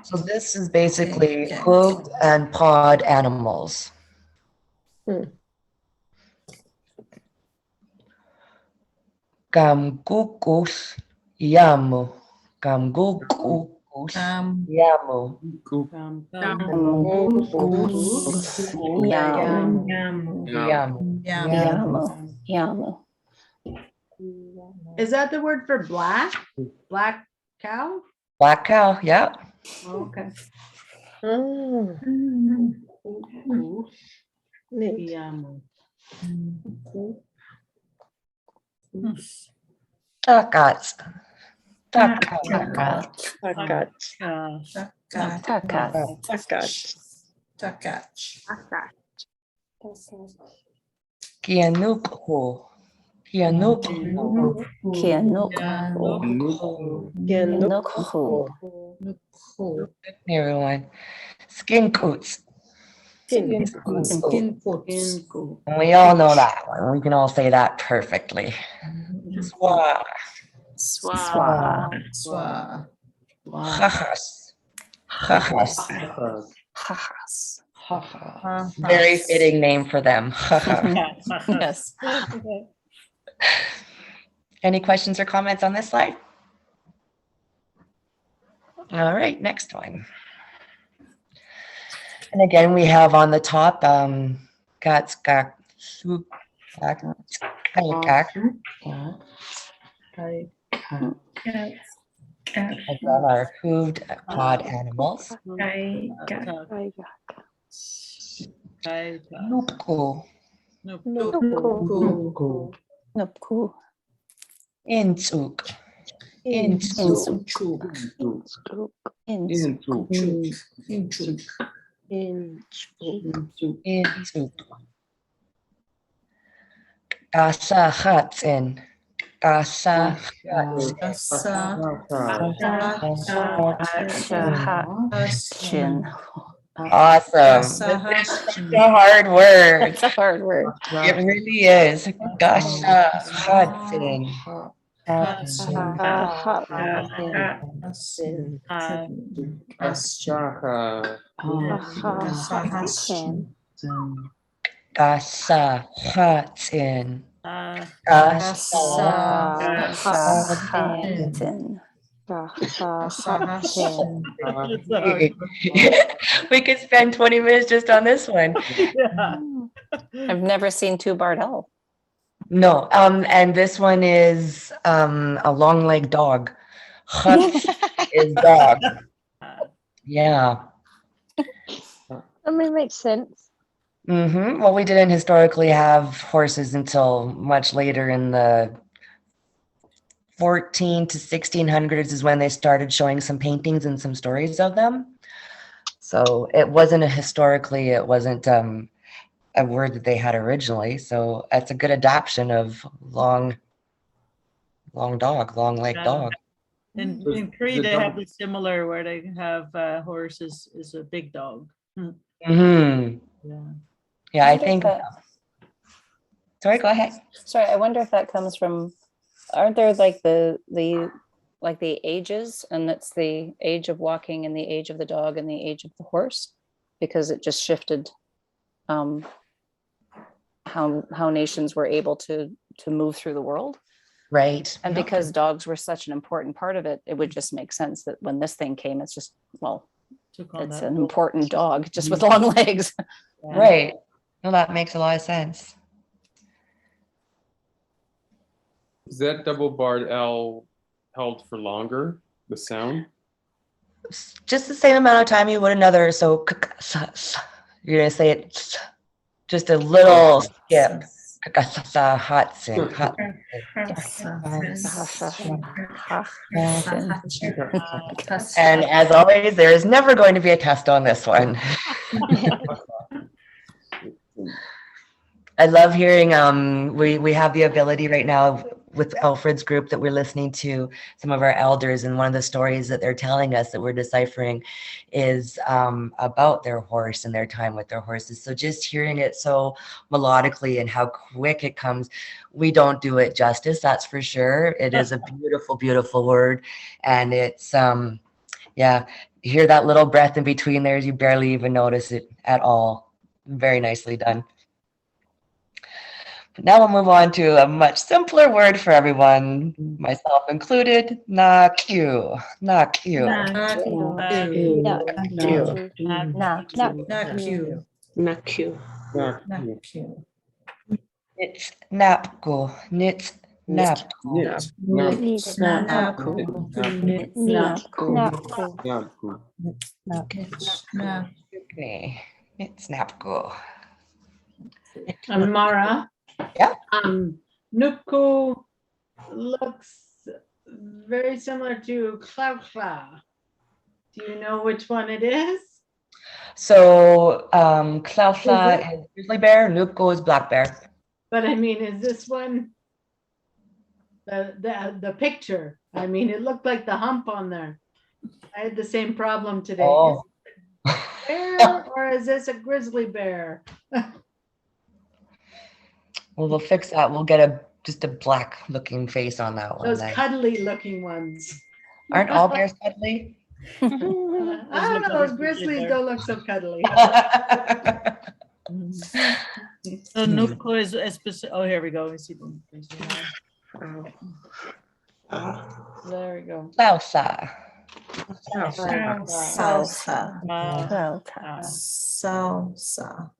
So this is basically hooved and pawed animals. Gamgukus yamu. Gamgukus yamu. Yamu. Is that the word for black? Black cow? Black cow, yeah. Okay. Neat. Takats. Kianukho. Kianuku. Everyone. Skin coots. Skin. And we all know that one. We can all say that perfectly. Swa. Chachas. Very fitting name for them. Yes. Any questions or comments on this slide? All right, next one. And again, we have on the top, Katskak, again, our hooved pod animals. Nupku. Intsuk. Kasahatsin. Awesome. It's a hard word. It's a hard word. It really is. Kasahatsin. Kasahatsin. We could spend 20 minutes just on this one. Yeah. I've never seen two-barred owl. No, and this one is a long-legged dog. Hutz is dog. Yeah. I mean, makes sense. Well, we didn't historically have horses until much later in the 14 to 1600s is when they started showing some paintings and some stories of them. So it wasn't it wasn't a word that they had originally. So that's a good adaptation of long legged dog. In Cree, they have the similar where they have horse is a big dog. Yeah, I think. Sorry, go ahead. Sorry, I wonder if that comes from. Aren't there like the ages, and that's the age of walking and the age of the dog and the age of the horse, because it just shifted how nations were able to move through the world. Right. And because dogs were such an important part of it, it would just make sense that when this thing came, it's just, well, it's an important dog just with long legs. Right. Well, that makes a lot of sense. Is that double-barred L held for longer, the sound? Just the same amount of time you would another. So you're going to say it just a little skip. And as always, there is never going to be a test on this one. I love hearing, we have the ability right now with Alfred's group that we're listening to some of our elders, and one of the stories that they're telling us that we're deciphering is about their horse and their time with their horses. So just hearing it so melodically and how quick it comes, we don't do it justice, that's for sure. It is a beautiful, beautiful word. And it's, yeah, you hear that little breath in between there, you barely even notice it at all. Very nicely done. Now we'll move on to a much simpler word for everyone, myself included. Na-Q. Na-Q. It's napku. Nits napku. It's napku. Mara. Yeah. Nupku looks very similar to Ktunaxa. Do you know which one it is? So Ktunaxa is grizzly bear, Nupku is black bear. But I mean, is this one the picture. I mean, it looked like the hump on there. I had the same problem today. Oh. Is it a bear or is this a grizzly bear? Well, we'll fix that. We'll get just a black looking face on that one Those then. cuddly looking ones. Aren't all bears cuddly? I don't know, those grizzlies don't look so cuddly. So Nuko is a specific, oh, here we go. We see them. There we go. Salsa. Salsa. Salsa.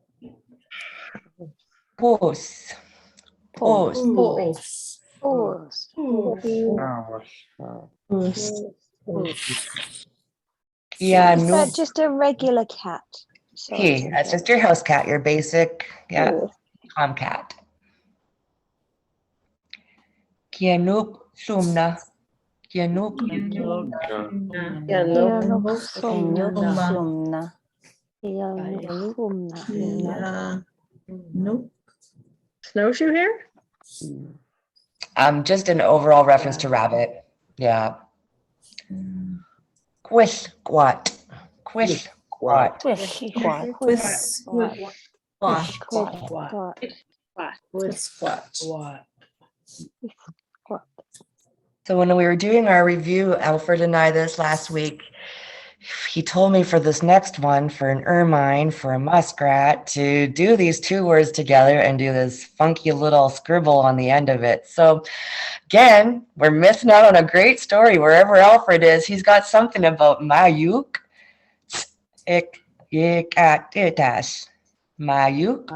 Pose. Pose. Yeah, Is no. that just a regular cat? Sorry to Hey, that's just your house cat, your basic, tomcat. Kianuk sumna. Kianuk. Snowshoe hair? Just an overall reference to rabbit. Yeah. Quish squat. Quish squat. So when we were doing our review, Alfred and I, this last week, he told me for this next one, for an ermine, for a muskrat, to do these two words together and do this funky little scribble on the end of it. So again, we're missing out on a great story. Wherever Alfred is, he's got something about Mayuk. Ikatitas. Mayuk.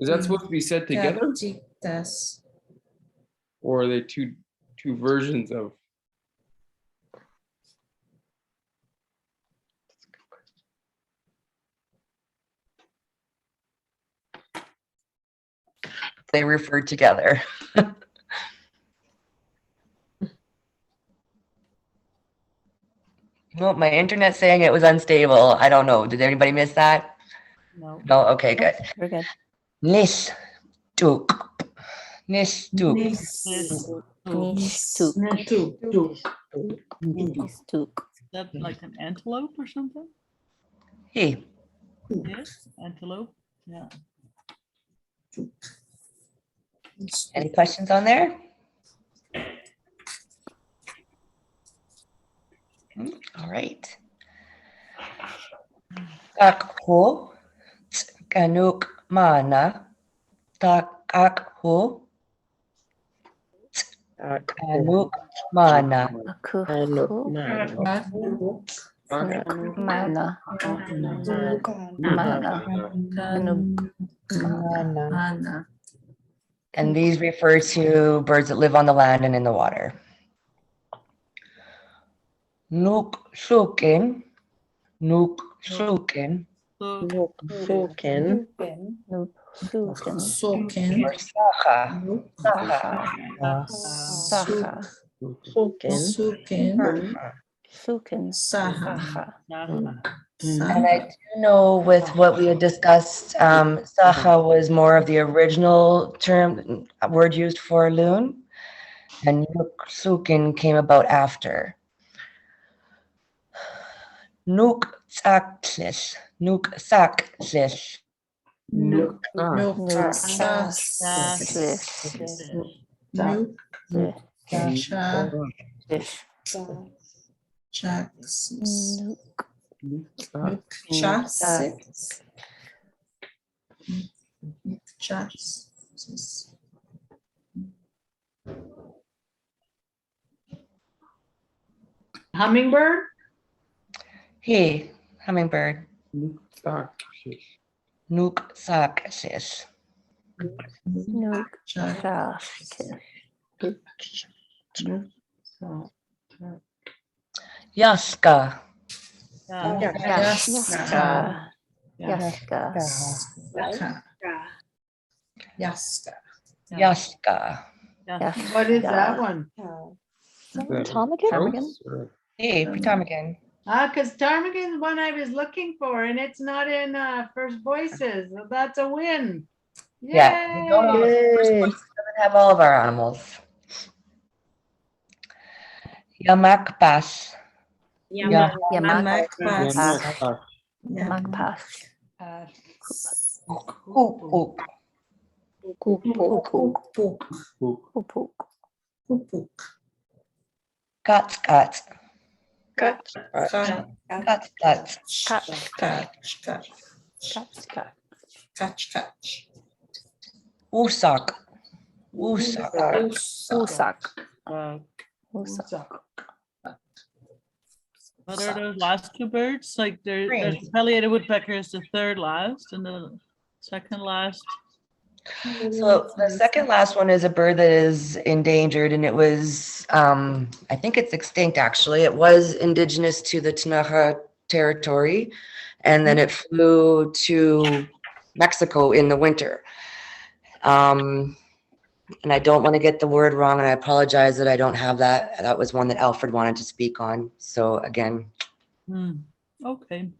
Is that supposed to be said together? Or are they two versions of? They refer together. Well, my internet's saying it was unstable. I don't know. Did anybody miss that? No. No? Okay, good. We're good. Nis tuk. Nis tuk. Is that like an antelope or something? Hey. Yes, antelope. Yeah. Any questions on there? All right. Takho kanuk mana. Takho kanuk mana. And these refer to birds that live on the land and in the water. Nuk sukin. Nuk sukin. Or saha. And I do know with what we had discussed, saha was more of the original term, word used for loon, and nuk sukin came about after. Nuk saklis. Nuk saklis. Hummingbird? Hey, hummingbird. Nuk saklis. Yaska. Yaska. Yeah. Yes. What is Yeah. that one? Ptarmigan? Ptarmigan? Hey, ptarmigan. Because ptarmigan is one I was looking for, and it's not in First Voices. So that's a win. Yeah, we don't all, Yay. doesn't have all of our animals. Yamakpas. Yeah. Yamak. Yamak. Yamak pass. Ook, ook. Guts, guts. Guts, guts. Oosak. Oosak. Usak. What are those last two birds? Like there's Crane. the pileated woodpecker is the third last and the second last. So the second last one is a bird that is endangered, and it was, I think it's extinct actually. It was indigenous to the Ktunaxa territory, and then it flew to Mexico in the winter. And I don't want to get the word wrong, and I apologize that I don't have that. That was one that Alfred wanted to speak on. So again, Okay. And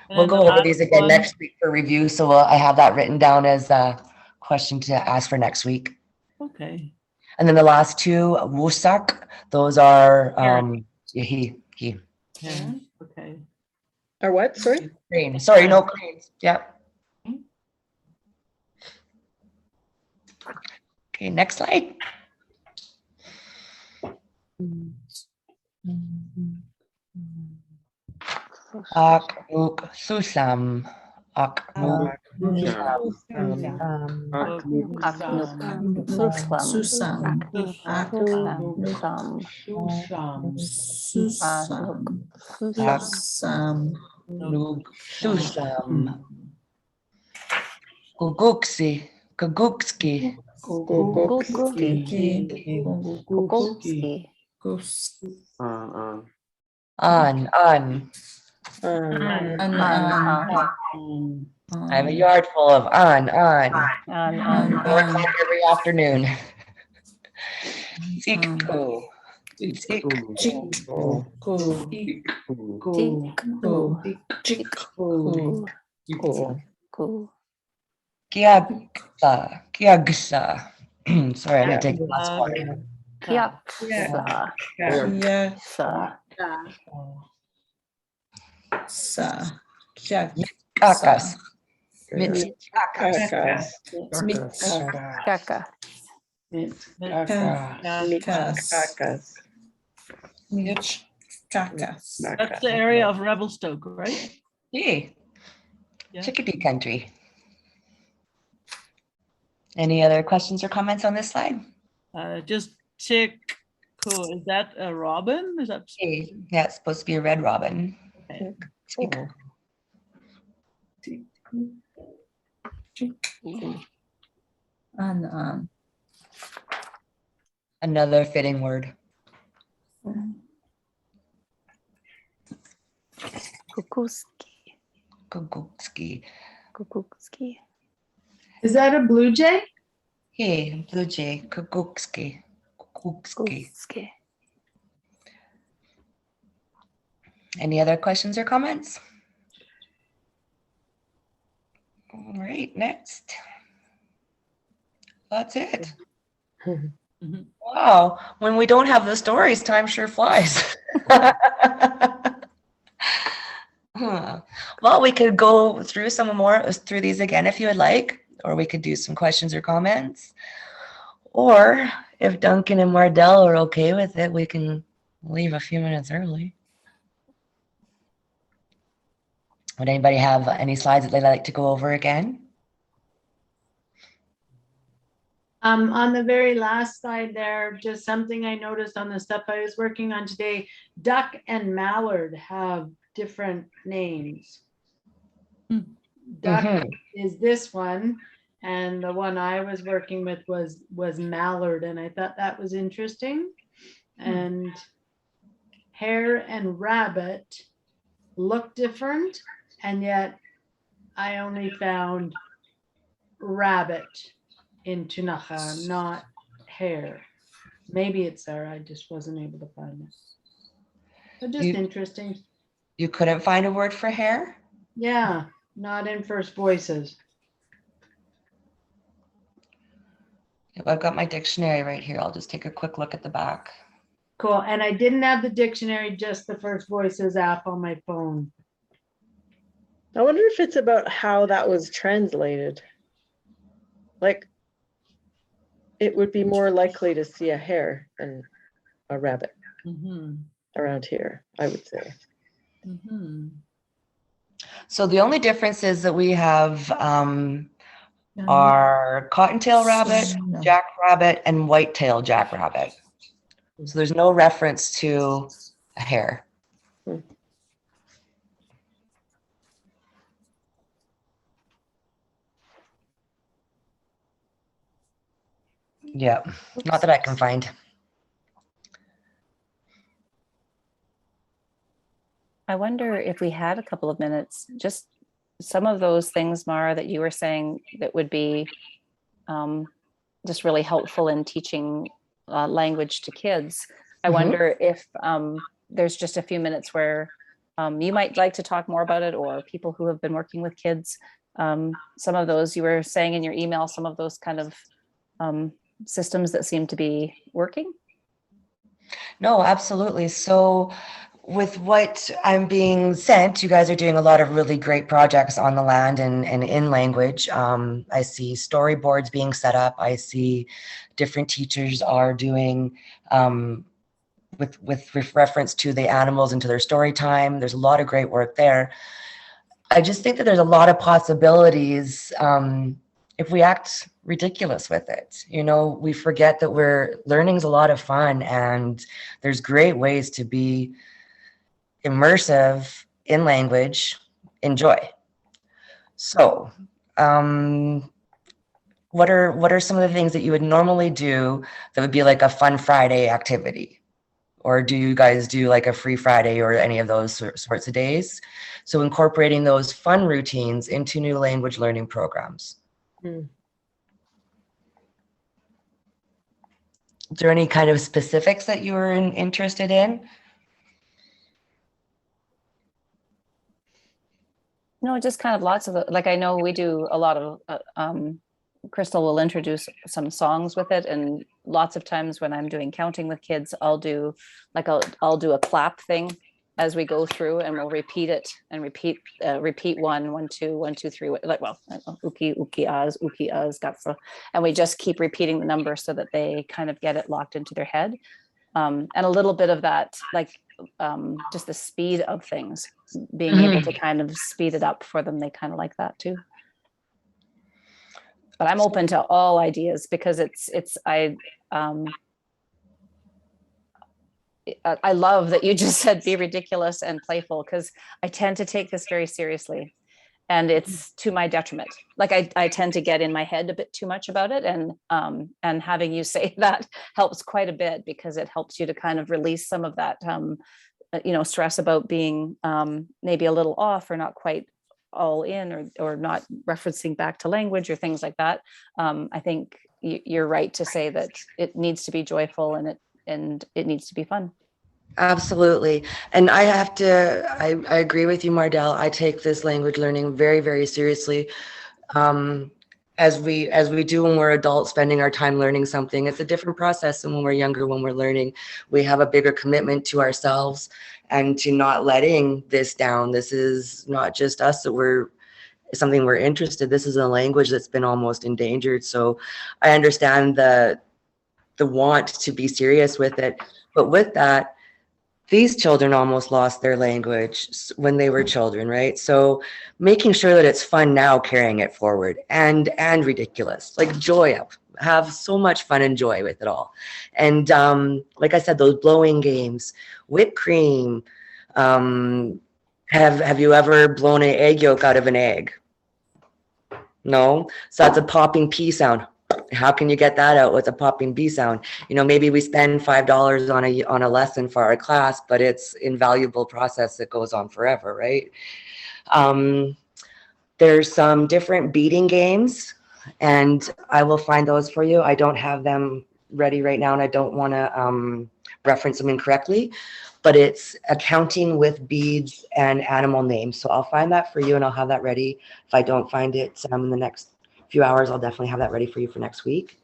we'll then go the over last these again one- next week for review. So I have that written down as a question to ask for next week. Okay. And then the last two, Wusak, those are he. Yeah. Okay. Or what? Sorry? Crane. Sorry, no cranes. Yeah. Okay, next slide. Aknuk susam. Aknuk susam. Kuguksi. Kugukski. An. I have a yard full of an. 4 o'clock every afternoon. Tikku. Kiagsa. Sorry, I'm gonna take the last one. Kakas. That's the area of Revelstoke, right? Hey, Yeah. Chickadee country. Any other questions or comments on this slide? Just chick. Cool. Is that a robin? Is that? Hey, yeah, it's supposed to be a red robin. Okay. Another fitting word. Kukukski. Is that a blue jay? Hey, blue jay. Kukukski. Kukukski. Any other questions or comments? All right, next. That's it. Wow, when we don't have the stories, time sure flies. Well, we could go through through these again if you would like, or we could do some questions or comments. Or if Duncan and Mardell are okay with it, we can leave a few minutes early. Would anybody have any slides that they'd like to go over again? On the very last slide there, just something I noticed on the stuff I was working on today, duck and mallard have different names. Duck is this one, and the one I was working with was mallard, and I thought that was interesting. And hare and rabbit look different, and yet I only found rabbit in Ktunaxa, not hare. Maybe it's there. I just wasn't able to find it. But just You- interesting. You couldn't find a word for hair? Yeah, not in First Voices. I've got my dictionary right here. I'll just take a quick look at the back. Cool. And I didn't have the dictionary, just the First Voices app on my phone. I wonder if it's about how that was translated. Like, it would be more likely to see a hare than a rabbit around here, I would say. So the only difference is that we have our cottontail rabbit, jackrabbit, and whitetail jackrabbit. So there's no reference to a hare. Yeah, not that I can find. I wonder if we had a couple of minutes, just some of those things, Mara, that you were saying that would be just really helpful in teaching language to kids. I wonder if there's just a few minutes where you might like to talk more about it, or people who have been working with kids. Some of those you were saying in your email, some of those kind of systems that seem to be working. No, absolutely. So with what I'm being sent, you guys are doing a lot of really great projects on the land and in language. I see storyboards being set up. I see different teachers are doing with reference to the animals and to their story time. There's a lot of great work there. I just think that there's a lot of possibilities if we act ridiculous with it. You know, we forget that learning's a lot of fun, and there's great ways to be immersive in language, enjoy. So, what are some of the things that you would normally do that would be like a fun Friday activity? Or do you guys do like a free Friday or any of those sorts of days? So incorporating those fun routines into new language learning programs. Is there any kind of specifics that you were interested in? No, just kind of lots of, like, I know we do a lot of, Crystal will introduce some songs with it. And lots of times when I'm doing counting with kids, I'll do I'll do a clap thing as we go through, and we'll repeat it and repeat 1, 1, 2, 1, 2, 3, like, well, uki, uki, az, gatsa. And we just keep repeating the number so that they kind of get it locked into their head. And a little bit of that, like just the speed of things, being able to kind of speed it up for them. They kind of like that too. But I'm open to all ideas, because I love that you just said be ridiculous and playful, because I tend to take this very seriously, and it's to my detriment. Like I tend to get in my head a bit too much about it, and having you say that helps quite a bit, because it helps you to kind of release some of that stress about being maybe a little off or not quite all in, or not referencing back to language or things like that. I think you're right to say that it needs to be joyful, and it needs to be fun. Absolutely. And I agree with you, Mardell. I take this language learning very, very seriously. As we do when we're adults, spending our time learning something, it's a different process than when we're younger. When we're learning, we have a bigger commitment to ourselves and to not letting this down. This is not just us that something we're interested. This is a language that's been almost endangered. So I understand the want to be serious with it. But with that, these children almost lost their language when they were children, right? So making sure that it's fun now, carrying it forward, and ridiculous, like joy up, have so much fun and joy with it all. And like I said, those blowing games, whipped cream. Have you ever blown an egg yolk out of an egg? No? So that's a popping P sound. How can you get that out with a popping B sound? You know, maybe we spend $5 on a lesson for our class, but it's invaluable process that goes on forever, right? There's some different beating games, and I will find those for you. I don't have them ready right now and I don't want to reference them incorrectly, but it's accounting with beads and animal names. So I'll find that for you and I'll have that ready. If I don't find it in the next few hours, I'll definitely have that ready for you for next week.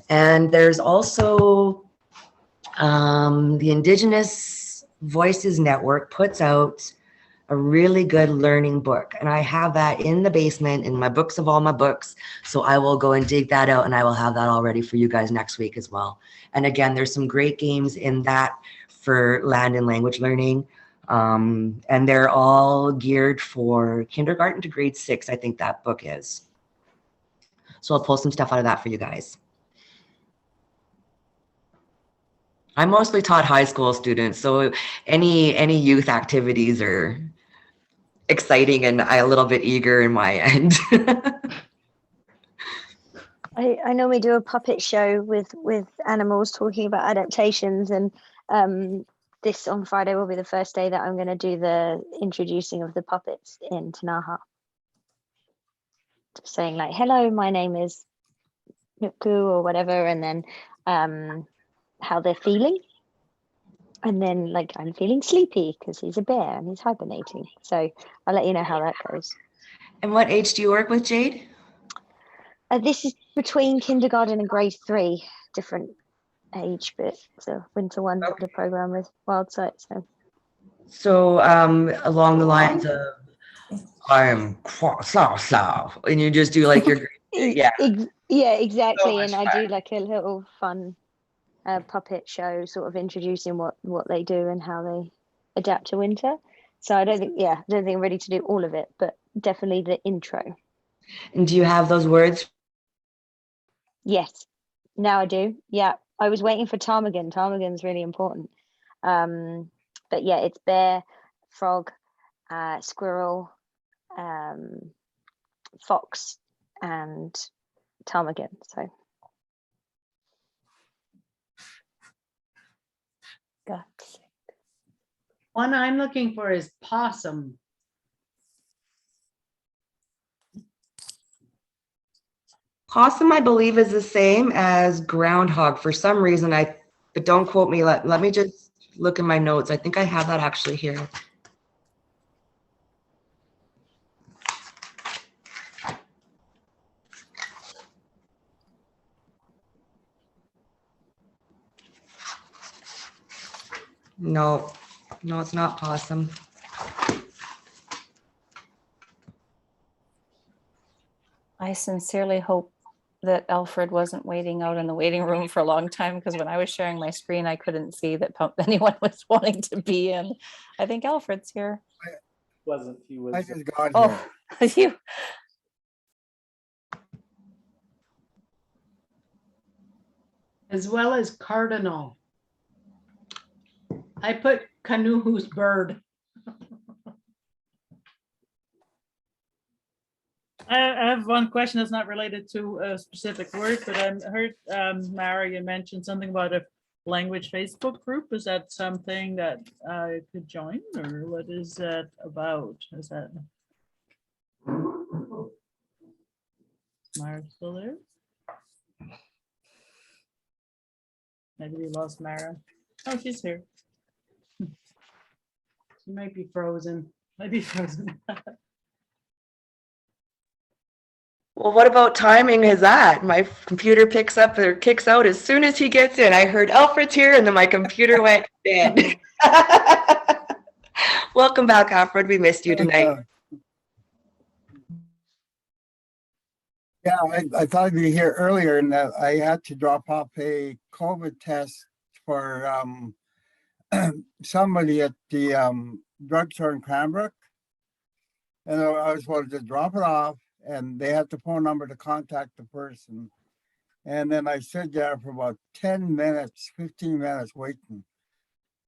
And there's also the Indigenous Voices Network puts out a really good learning book. And I have that in the basement in my books of all my books. So I will go and dig that out and I will have that all ready for you guys next week as well. And again, there's some great games in that for land and language learning. And they're all geared for kindergarten to grade 6, I think that book is. So I'll pull some stuff out of that for you guys. I mostly taught high school students, so any youth activities are exciting and a little bit eager in my end. I normally do a puppet show with animals talking about adaptations, and this on Friday will be the first day that I'm going to do the introducing of the puppets in Ktunaxa. Just saying like, hello, my name is Nuku or whatever, and then how they're feeling. And then like, I'm feeling sleepy because he's a bear and he's hibernating. So I'll let you know how that goes. And what age do you work with, Jade? This is between kindergarten and grade 3, different age, but it's a winter wonder program with Wild Sight. So along the lines of I'm Ktunaxa, and you just do like your yeah. Yeah, exactly. So and much I fun. do like a little fun puppet show, sort of introducing what they do and how they adapt to winter. So I don't think I'm ready to do all of it, but definitely the intro. And do you have those words? Yes, now I do. Yeah, I was waiting for ptarmigan. Ptarmigan's really important. But yeah, it's bear, frog, squirrel, fox, and ptarmigan. So One I'm looking for is possum. Possum, I believe, is the same as groundhog for some reason. But don't quote me. Let me just look in my notes. I think I have that actually here. No, it's not possum. I sincerely hope that Alfred wasn't waiting out in the waiting room for a long time, because when I was sharing my screen, I couldn't see that anyone was wanting to be in. I think Alfred's here. He was. I just got here. You. As well as cardinal. I put Kanuhu's bird. I have one question that's not related to a specific word, but I heard Mara, you mentioned something about a language Facebook group. Is that something that I could join, or what is that about? Is that Mara still there? Maybe we lost Mara. Oh, she's here. She might be frozen. Maybe frozen. Well, what about timing is that? My computer picks up or kicks out as soon as he gets in. I heard Alfred's here and then my computer went dead. Welcome back, Alfred. We missed you tonight. Yeah, I thought I'd be here earlier and that I had to drop off a COVID test for somebody at the drugstore in Cranbrook. And I was supposed to just drop it off and they had the phone number to contact the person. And then I stood there for about 10 minutes, 15 minutes waiting.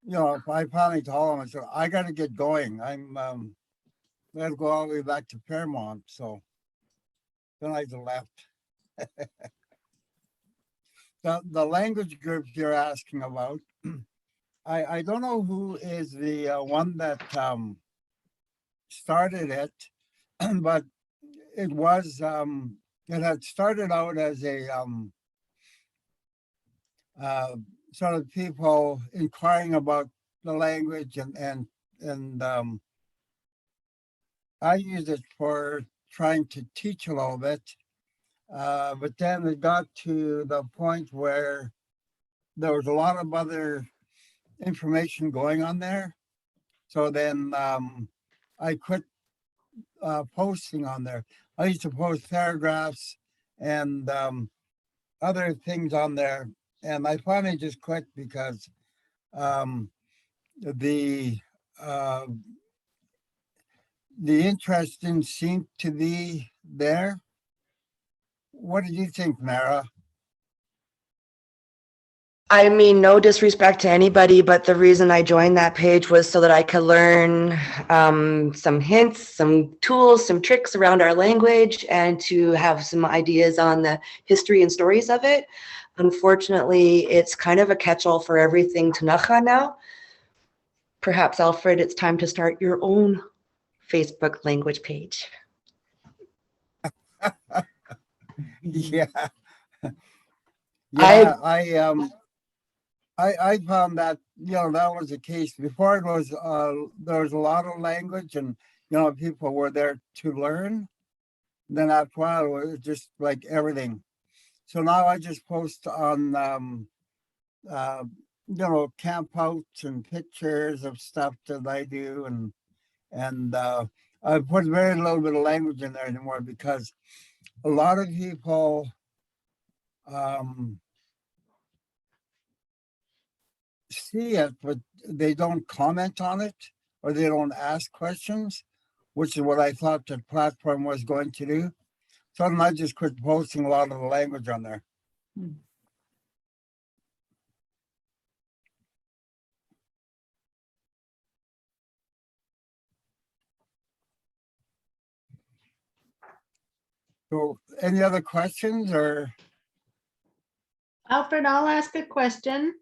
You know, I finally told him, I said, I got to get going. I'm going to go all the way back to Fairmont. So then I just left. The language groups you're asking about, I don't know who is the one that started it, but it was it had started out as a uh, sort of people inquiring about the language and I use it for trying to teach a little bit. But then it got to the point where there was a lot of other information going on there. So then I quit posting on there. I used to post paragraphs and other things on there. And I finally just quit because the uh, the interest didn't seem to be there. What did you think, Mara? I mean, no disrespect to anybody, but the reason I joined that page was so that I could learn some hints, some tools, some tricks around our language, and to have some ideas on the history and stories of it. Unfortunately, it's kind of a catch-all for everything Ktunaxa now. Perhaps, Alfred, it's time to start your own Facebook language page. Yeah. Yeah, I found that, that was the case. Before it was, there was a lot of language and, people were there to learn. Then after a while, it was just like everything. So now I just post on, camp outs and pictures of stuff that I do. And I put very little bit of language in there anymore because a lot of people, see it, but they don't comment on it or they don't ask questions, which is what I thought the platform was going to do. So then I just quit posting a lot of the language on there. So any other questions or? Alfred, I'll ask a question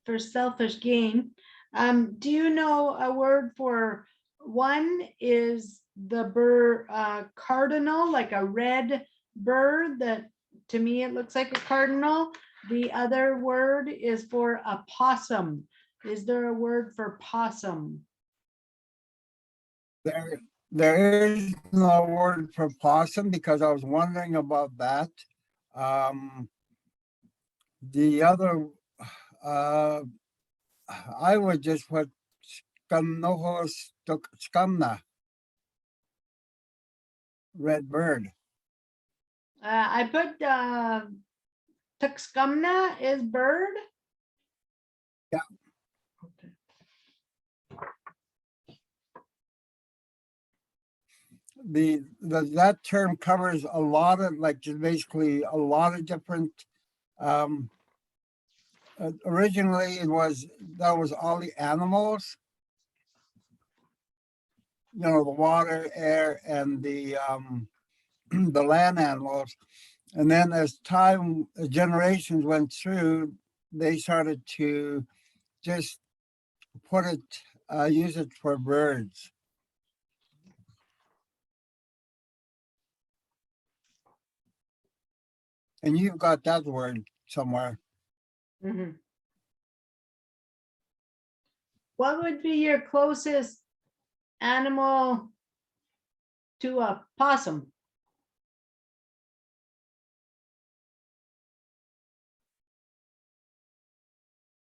for selfish gain. Do you know a word for one is the bird cardinal, like a red bird that to me it looks like a cardinal. The other word is for a possum. Is there a word for possum? There is no word for possum because I was wondering about that. The other, I would just put skamna, red bird. I put tuxcumna is bird. Yeah. That term covers a lot of just basically a lot of different. Originally, that was all the animals, the water, air, and the the land animals. And then as generations went through, they started to just use it for birds. And you've got that word somewhere. Mm-hmm. What would be your closest animal to a possum?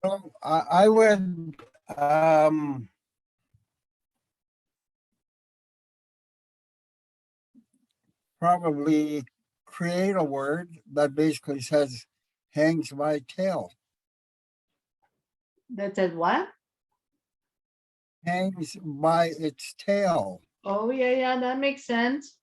So I would probably create a word that basically says hangs by tail. That says what? Hangs by its tail. Oh, yeah, that makes sense.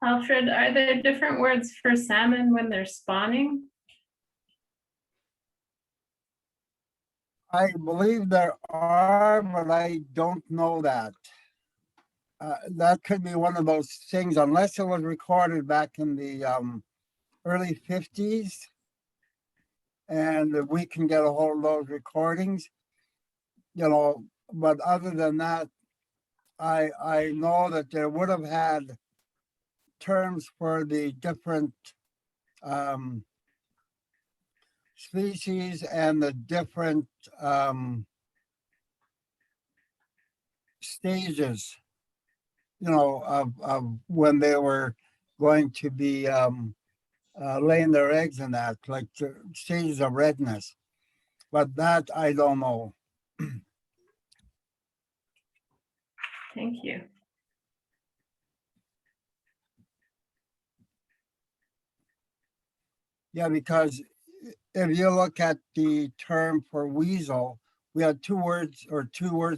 Alfred, are there different words for salmon when they're spawning? I believe there are, but I don't know that. That could be one of those things, unless it was recorded back in the early 50s. And if we can get a hold of those recordings, you know, but other than that, I know that they would have had terms for the different species and the different stages, you know, of when they were going to be laying their eggs in that, like the stages of redness. But that I don't know. Thank you. Yeah, because if you look at the term for weasel, we had two words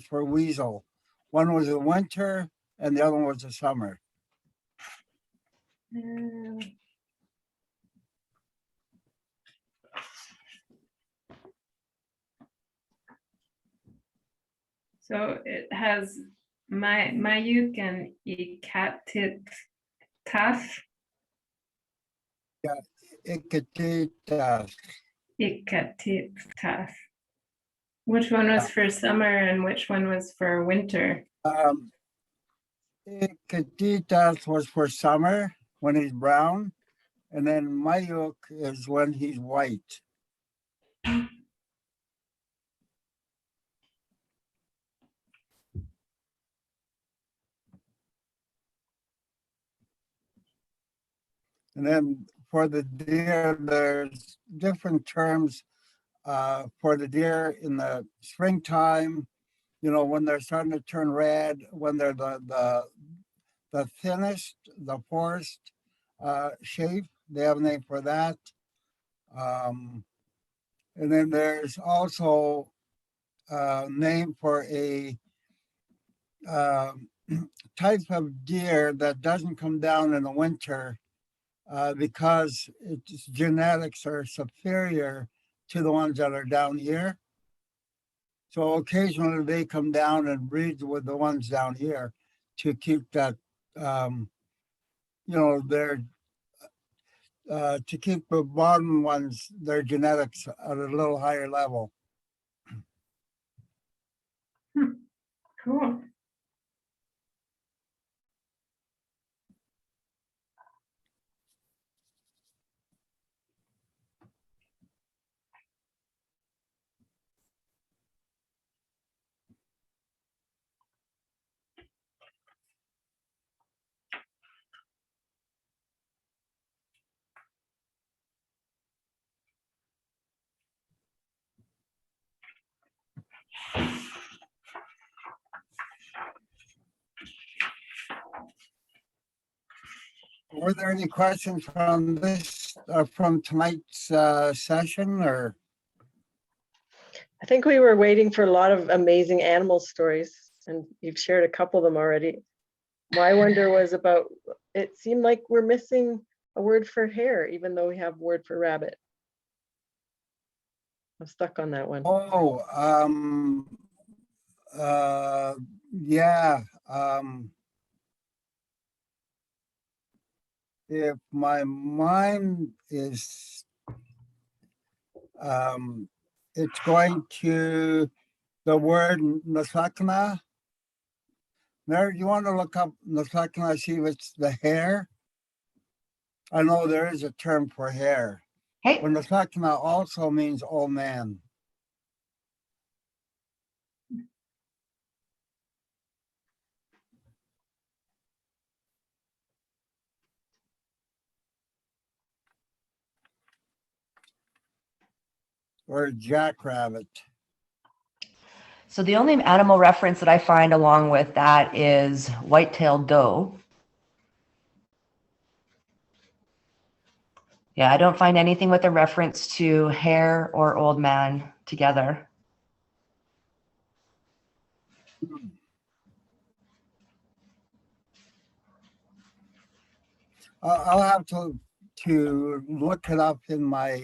for weasel. One was a winter and the other one was a summer. So it has Mayuk and Ikatitas. Yeah, Ikatitas. Ikatitas. Which one was for summer and which one was for winter? Ikatitas was for summer when he's brown, and then Mayuk is when he's white. And then for the deer, there's different terms for the deer in the springtime, you know, when they're starting to turn red, when they're the thinnest, the poorest shape, they have a name for that. And then there's also a name for a type of deer that doesn't come down in the winter because its genetics are superior to the ones that are down here. So occasionally they come down and breed with the ones down here to keep that, you know, to keep the bottom ones, their genetics at a little higher level. Cool. Were there any questions from this, from tonight's session, or? I think we were waiting for a lot of amazing animal stories, and you've shared a couple of them already. My wonder was about, it seemed like we're missing a word for hare, even though we have a word for rabbit. I'm stuck on that one. Oh, yeah. If my mind is, it's going to the word Nasakna. Mary, you want to look up Nasakna, see if it's the hair? I know there is a term for hair. Hey. But Nasakna also means old man. Or jackrabbit. So the only animal reference that I find along with that is white-tailed doe. Yeah, I don't find anything with a reference to hare or old man together. I'll have to look it up in my,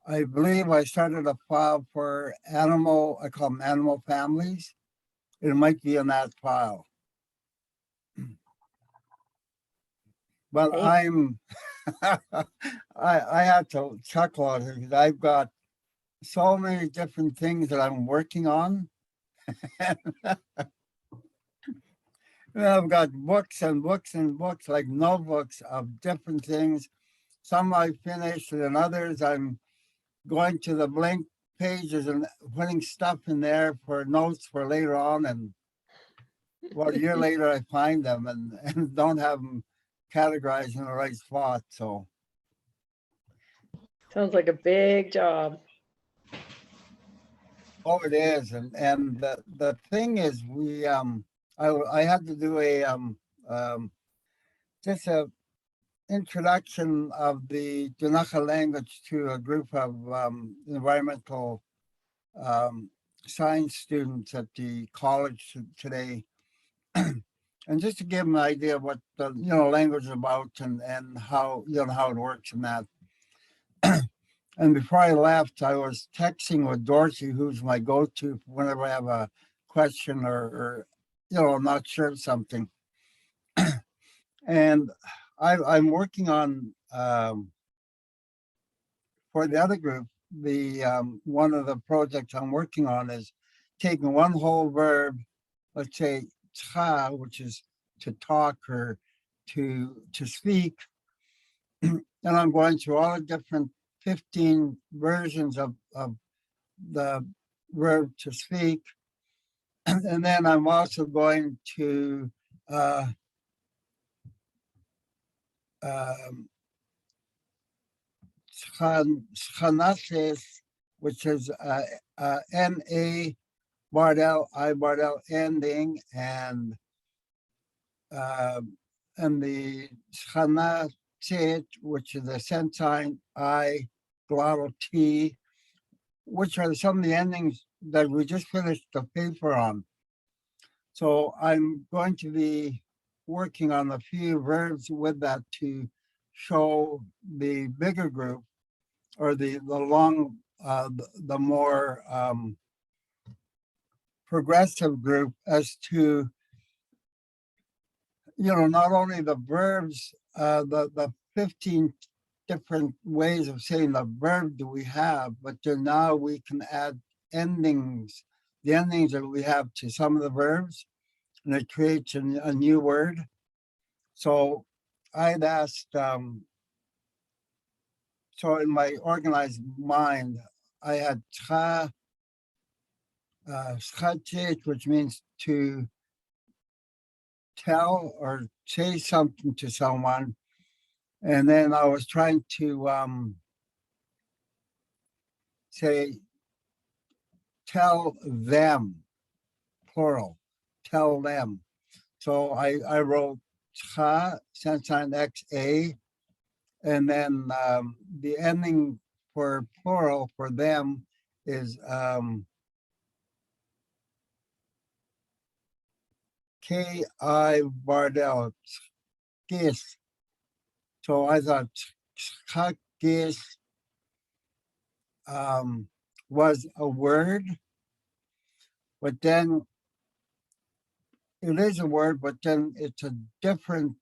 I believe I started a file for animal, I call them animal families. It might be in that file. But Hey. I'm, I have to chuckle at it because I've got so many different things that I'm working on. And I've got books and books and books, like notebooks of different things. Some I finished and others I'm going to the blank pages and putting stuff in there for notes for later on. And well, a year later I find them and don't have them categorized in the right spot. So Sounds like a big job. oh, it is. And the thing is I had to do a just a introduction of the Ktunaxa language to a group of environmental science students at the college today. And just to give them an idea of what the language is about and how how it works and that. And before I left, I was texting with Dorsey, who's my go-to whenever I have a question or I'm not sure of something. And I'm working on for the other group. The one of the projects I'm working on is taking one whole verb, let's say "cha," which is to talk or to speak, and I'm going through all the different 15 versions of the verb to speak, and then I'm also going to Ktunaxa, which is N-A Bardell, I Bardell ending, and the Ktunaxa, which is the sentine I glottal T, which are some of the endings that we just finished the paper on. So I'm going to be working on a few verbs with that to show the bigger group or the long, the more progressive group as to, not only the verbs, the 15 different ways of saying the verb that we have, but then now we can add endings, the endings that we have to some of the verbs, and it creates a new word. So I'd asked, so in my organized mind, I had schachit, which means to tell or say something to someone. And then I was trying to say, tell them, plural, tell them. So I wrote cha, sentine XA, and then the ending for plural for them is K.I. Bardell, skis. So I thought skis was a word, but then it is a word, but then it's a different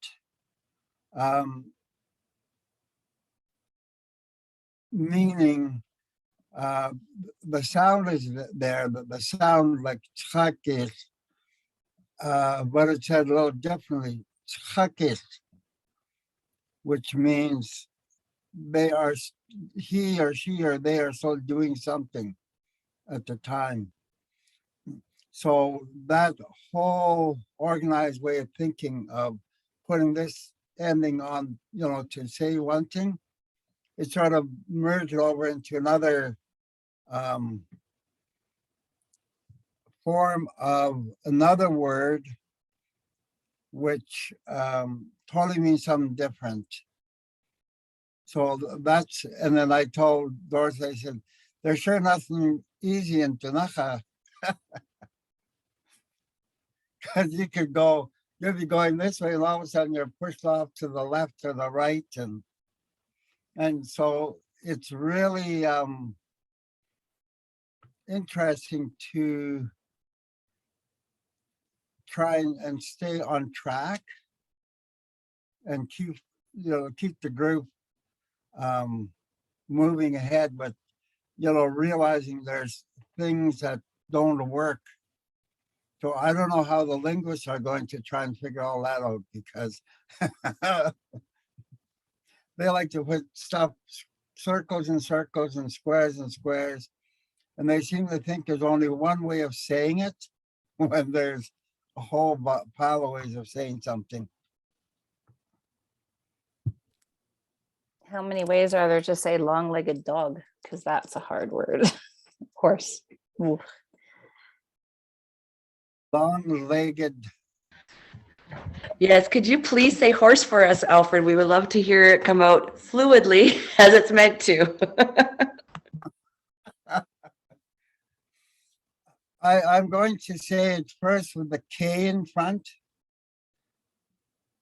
meaning. The sound is there, the sound like skis, but it's said a little differently, skis, which means they are, he or she or they are still doing something at the time. So that whole organized way of thinking of putting this ending on, to say one thing, it sort of merged over into another form of another word, which totally means something different. So that's, and then I told Doris, I said, there's sure nothing easy in Ktunaxa, because you could go you'll be going this way, and all of a sudden you're pushed off to the left or the right, and so it's really interesting to try and stay on track and keep the group moving ahead, but realizing there's things that don't work. So I don't know how the linguists are going to try and figure all that out, because they like to put stuff, circles and circles and squares and squares, and they seem to think there's only one way of saying it when there's a whole pile of ways of saying something. How many ways are there to say long-legged dog? Because that's a hard word. Horse. Oof. Long-legged. Yes, could you please say horse for us, Alfred? We would love to hear it come out fluidly as it's meant to. I'm going to say it first with the K in front.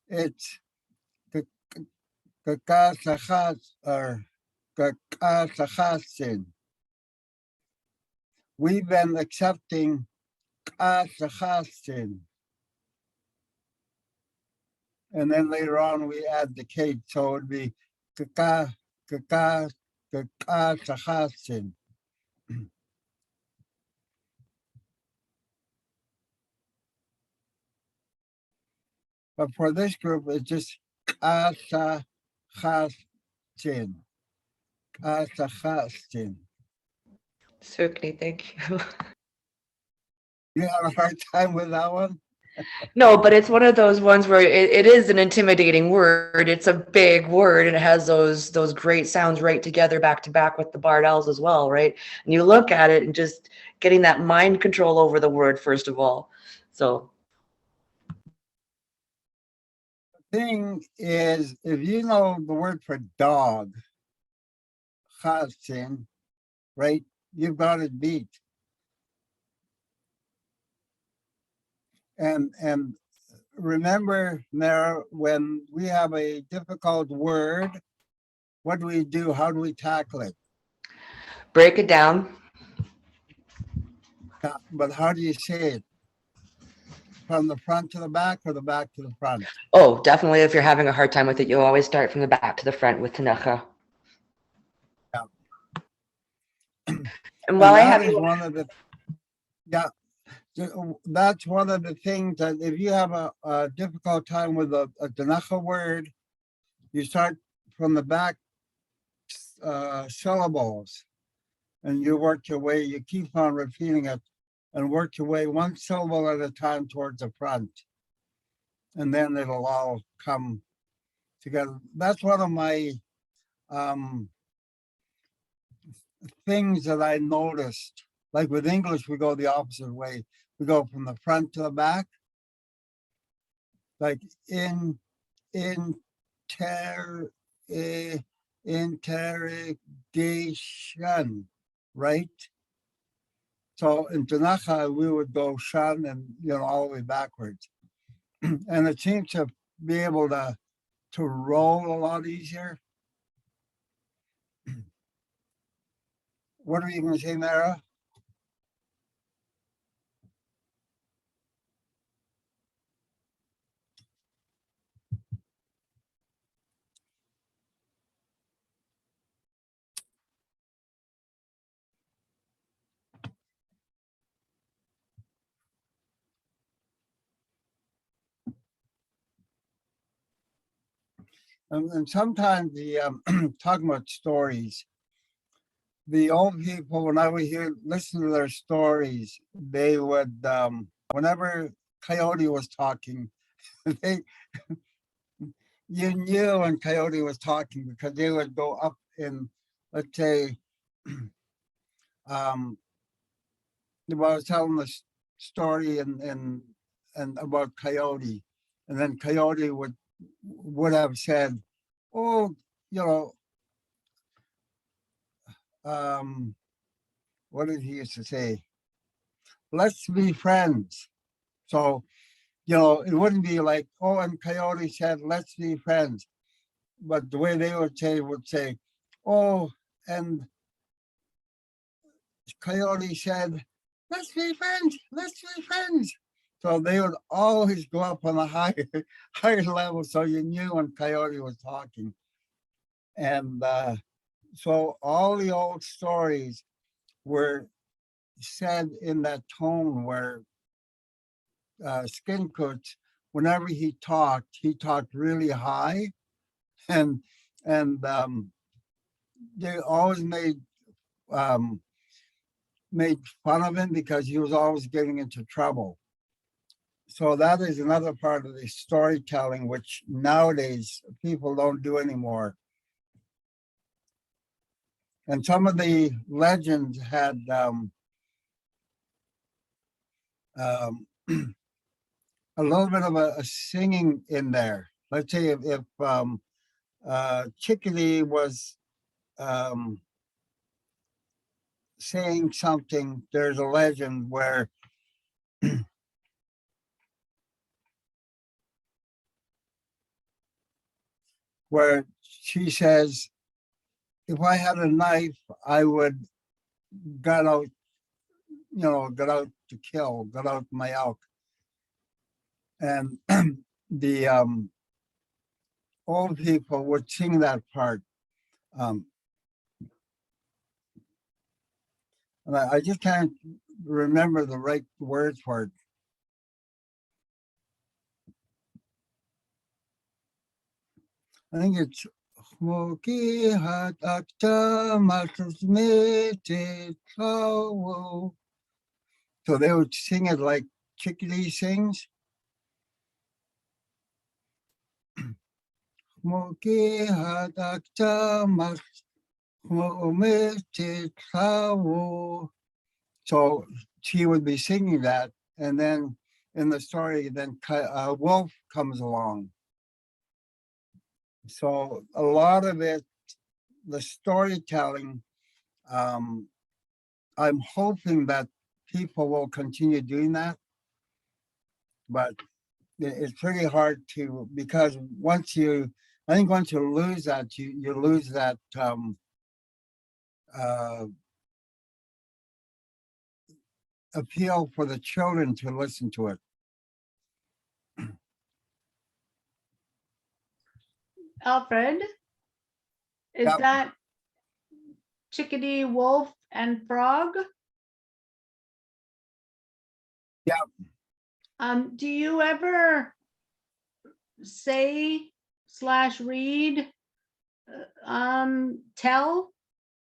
It's Ktunaxa or Ktunaxa. We've been accepting Ktunaxa. And then later on we add the K, so it'd be Ktunaxa. But for this group, it's just Ktunaxa. Ktunaxa. Certainly, thank you. You have a hard time with that one? No, but it's one of those ones where it is an intimidating word. It's a big word and it has those great sounds right together back to back with the barred L's as well, right? And you look at it and just getting that mind control over the word, first of all. So The thing is, if you know the word for dog, chasin, right, you've got it beat. And remember, Nara, when we have a difficult word, what do we do? How do we tackle it? break it down. But how do you say it? From the front to the back or the back to the front? Oh, definitely. If you're having a hard time with it, you'll always start from the back to the front with Ktunaxa. Yeah. And while I that have is you, one of the, yeah, that's one of the things that if you have a difficult time with a Ktunaxa word, you start from the back syllables and you work your way, you keep on repeating it and work your way one syllable at a time towards the front. And then it'll all come together. That's one of my things that I noticed. Like with English, we go the opposite way. We go from the front to the back. Like interrogation, right? So in Ktunaxa, we would go shan and all the way backwards. And it seems to be able to roll a lot easier. What are you going to say, Mara? And sometimes the talking about stories, the old people, when I would listen to their stories, they would, whenever Coyote was talking, they, you knew when Coyote was talking because they would go up in, let's say, I was telling the story and about Coyote, and then Coyote would have said, "Oh, what did he used to say? Let's be friends." So you know, it wouldn't be like, oh, and Coyote said, let's be friends. But the way they would say, oh, and Coyote said, let's be friends, let's be friends. So they would always go up on a higher, higher level. So you knew when Coyote was talking. And so all the old stories were said in that tone where Skinkoots, whenever he talked really high, and they always um, made fun of him because he was always getting into trouble. So that is another part of the storytelling, which nowadays people don't do anymore. And some of the legends had a little bit of a singing in there. Let's say if Chickadee was saying something, there's a legend where where she says, if I had a knife, I would got out, got out to kill, got out my elk. And the old people would sing that part. And I just can't remember the right words for it. I think it's Smoky Hot So they would sing it like Chickadee sings. Smoky Hot So she would be singing that, and then in the story, then Wolf comes along. So a lot of it, the storytelling, I'm hoping that people will continue doing that, but it's pretty hard to, because I think once you lose that, you lose that appeal for the children to listen to it. Alfred, is Yep. that Chickadee, Wolf, and Frog? Yeah. Do you ever say / read, tell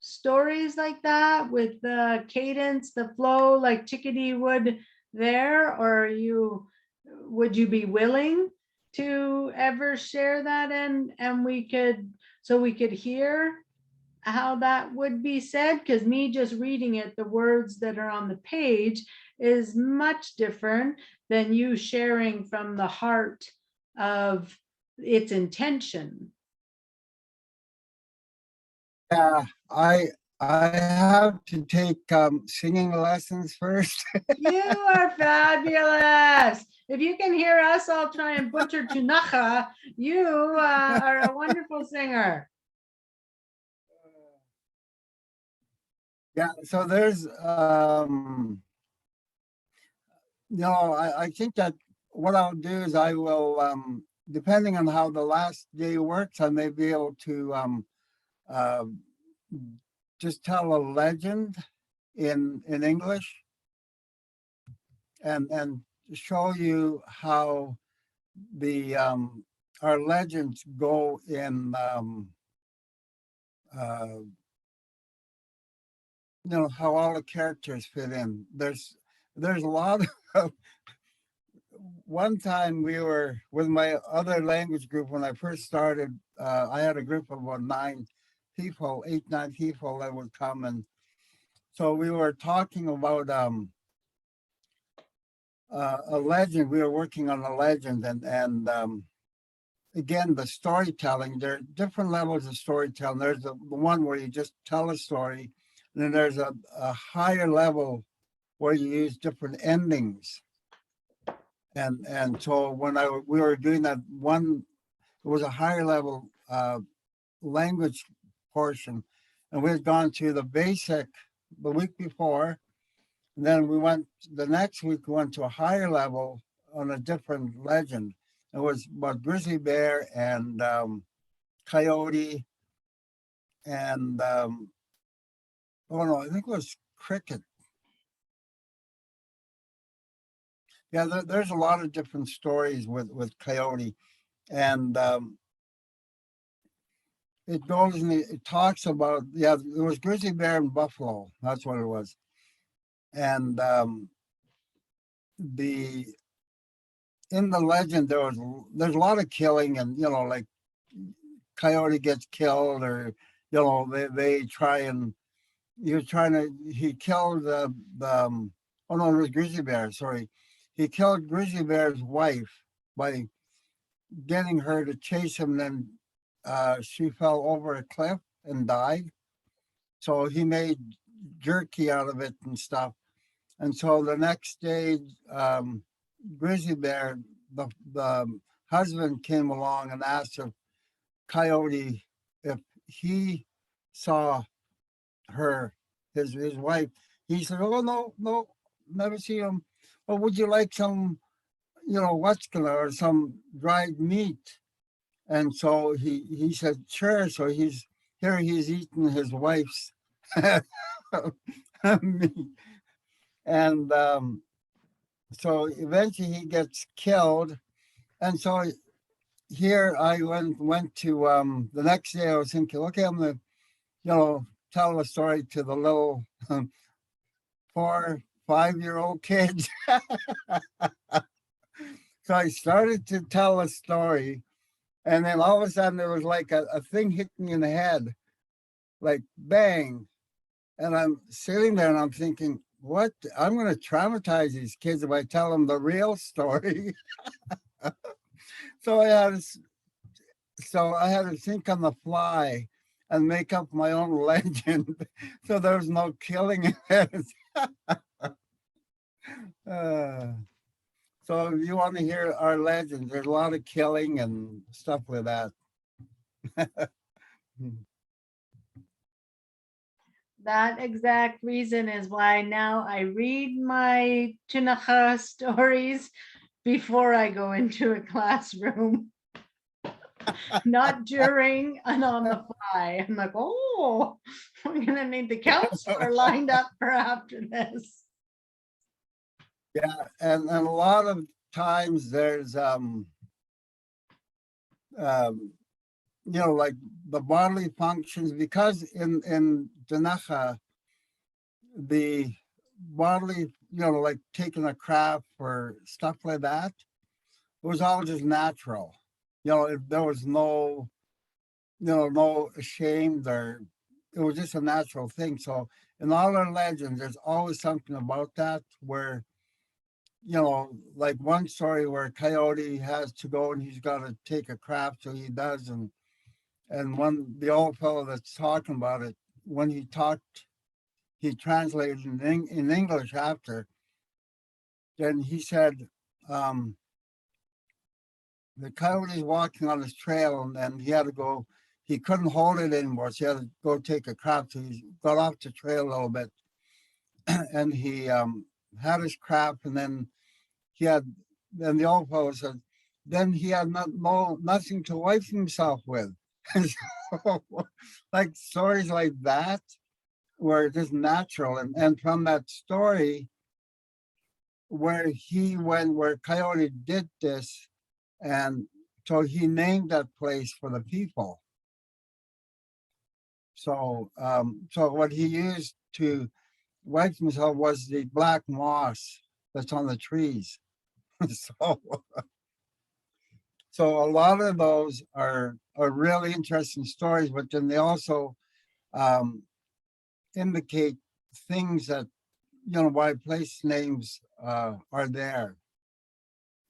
stories like that with the cadence, the flow, like Chickadee would there, or would you be willing to ever share that and we could hear how that would be said? Because me just reading it, the words that are on the page is much different than you sharing from the heart of its intention. Yeah, I have to take singing lessons first. You are fabulous. If you can hear us all try and butcher Ktunaxa, you are a wonderful singer. Yeah, so there's I think that what I'll do is I will depending on how the last day works, I may be able to just tell a legend in English and show you how the our legends go in how all the characters fit in. There's a lot of one time we were with my other language group when I first started. I had a group of about 9 people, 8, 9 people that would come, and so we were talking about a legend. We were working on a legend, and again, the storytelling. There are different levels of storytelling. There's the one where you just tell a story, and then there's a higher level where you use different endings. And so when we were doing that one, it was a higher level language portion, and we had gone to the basic the week before, and then we went the next week. We went to a higher level on a different legend. It was about grizzly bear and coyote and oh no, I think it was cricket. Yeah, there's a lot of different stories with coyote, and it goes and it talks about, yeah, it was grizzly bear and buffalo. That's what it was, and the in the legend there's a lot of killing, and like coyote gets killed, or they try and he killed oh no, it was grizzly bear, sorry. He killed grizzly bear's wife by getting her to chase him, then she fell over a cliff and died. So he made jerky out of it and stuff. And so the next day, grizzly bear, the husband came along and asked if coyote, if he saw her, his wife. He said, oh no, never see him. Well, would you like some, what's gonna, or some dried meat? And so he said, sure. So he's eating his wife's meat. And so eventually he gets killed. And so here I went to the next day. I was thinking, okay, I'm gonna, tell a story to the little 4, 5-year-old kids. So I started to tell a story, and then all of a sudden there was like a thing hit me in the head, like bang. And I'm sitting there and I'm thinking, what? I'm going to traumatize these kids if I tell them the real story. So I had to think on the fly and make up my own legend. So there was no killing it. So if you want to hear our legends, there's a lot of killing and stuff like that. That exact reason is why now I read my Ktunaxa stories before I go into a classroom. Not during and on the fly. I'm like, oh, I'm gonna need the counselor lined up for after this. Yeah, and a lot of times there's like the bodily functions, because in Ktunaxa, the bodily, like taking a crap or stuff like that, it was all just natural. There was no, no ashamed, or it was just a natural thing. So in all our legends, there's always something about that where, like one story where Coyote has to go and he's got to take a crap, so he does, and the old fellow that's talking about it, when he talked, he translated in English after. Then he said, the coyote's walking on his trail, and then he had to go. He couldn't hold it anymore, so he had to go take a crap. So he got off the trail a little bit, and he had his crap, and then then the old fellow said, then he had nothing to wipe himself with. So, like stories like that were just natural. And from that story where Coyote did this, and so he named that place for the people. So so what he used to wipe himself was the black moss that's on the trees. So a lot of those are really interesting stories, but then they also indicate things that, why place names are there.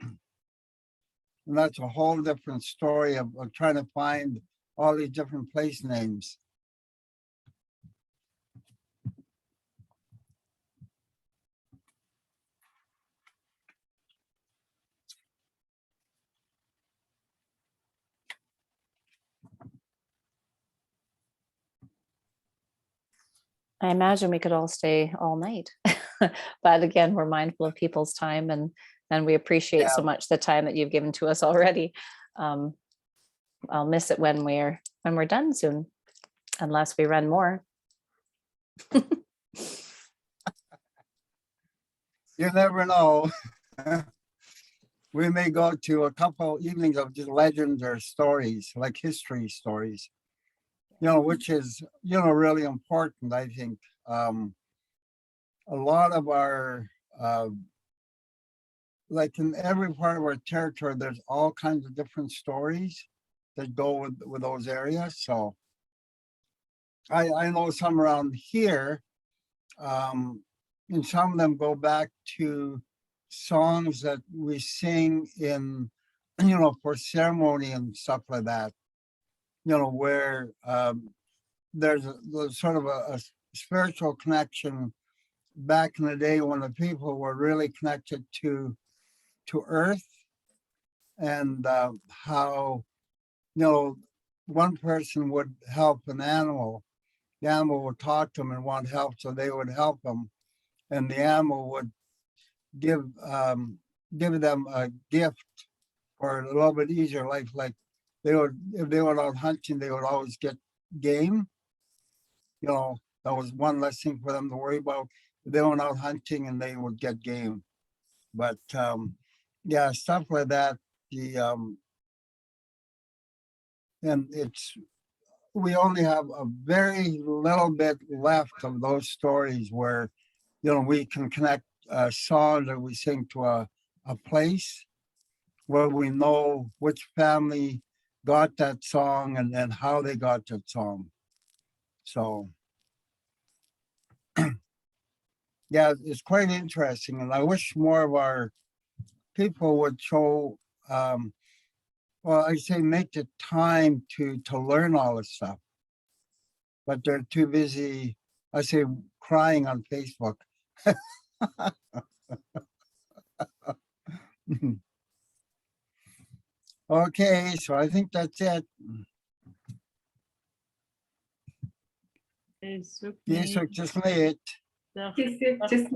And that's a whole different story of trying to find all these different place names. I imagine we could all stay all night. But again, we're mindful of people's time, and we appreciate so much the time that you've given to us already. I'll miss it when we're done soon, unless we run more. You never know. We may go to a couple evenings of just legends or stories, like history stories, which is, really important, I think. A lot of our, like in every part of our territory, there's all kinds of different stories that go with those areas. So I know some around here, and some of them go back to songs that we sing in, for ceremony and stuff like that, where there's sort of a spiritual connection back in the day when the people were really connected to earth, and how, one person would help an animal. The animal would talk to them and want help, so they would help them, and the animal would give them a gift for a little bit easier life. Like if they were out hunting, they would always get game. That was one less thing for them to worry about. They went out hunting and they would get game. But yeah, stuff like that. And we only have a very little bit left of those stories where, we can connect a song that we sing to a place where we know which family got that song and then how they got that song. So yeah, it's quite interesting. And I wish more of our people would show, well, I say make the time to learn all this stuff, but they're too busy, I say, crying on Facebook. Okay, so I think that's it. Később just late. Később, just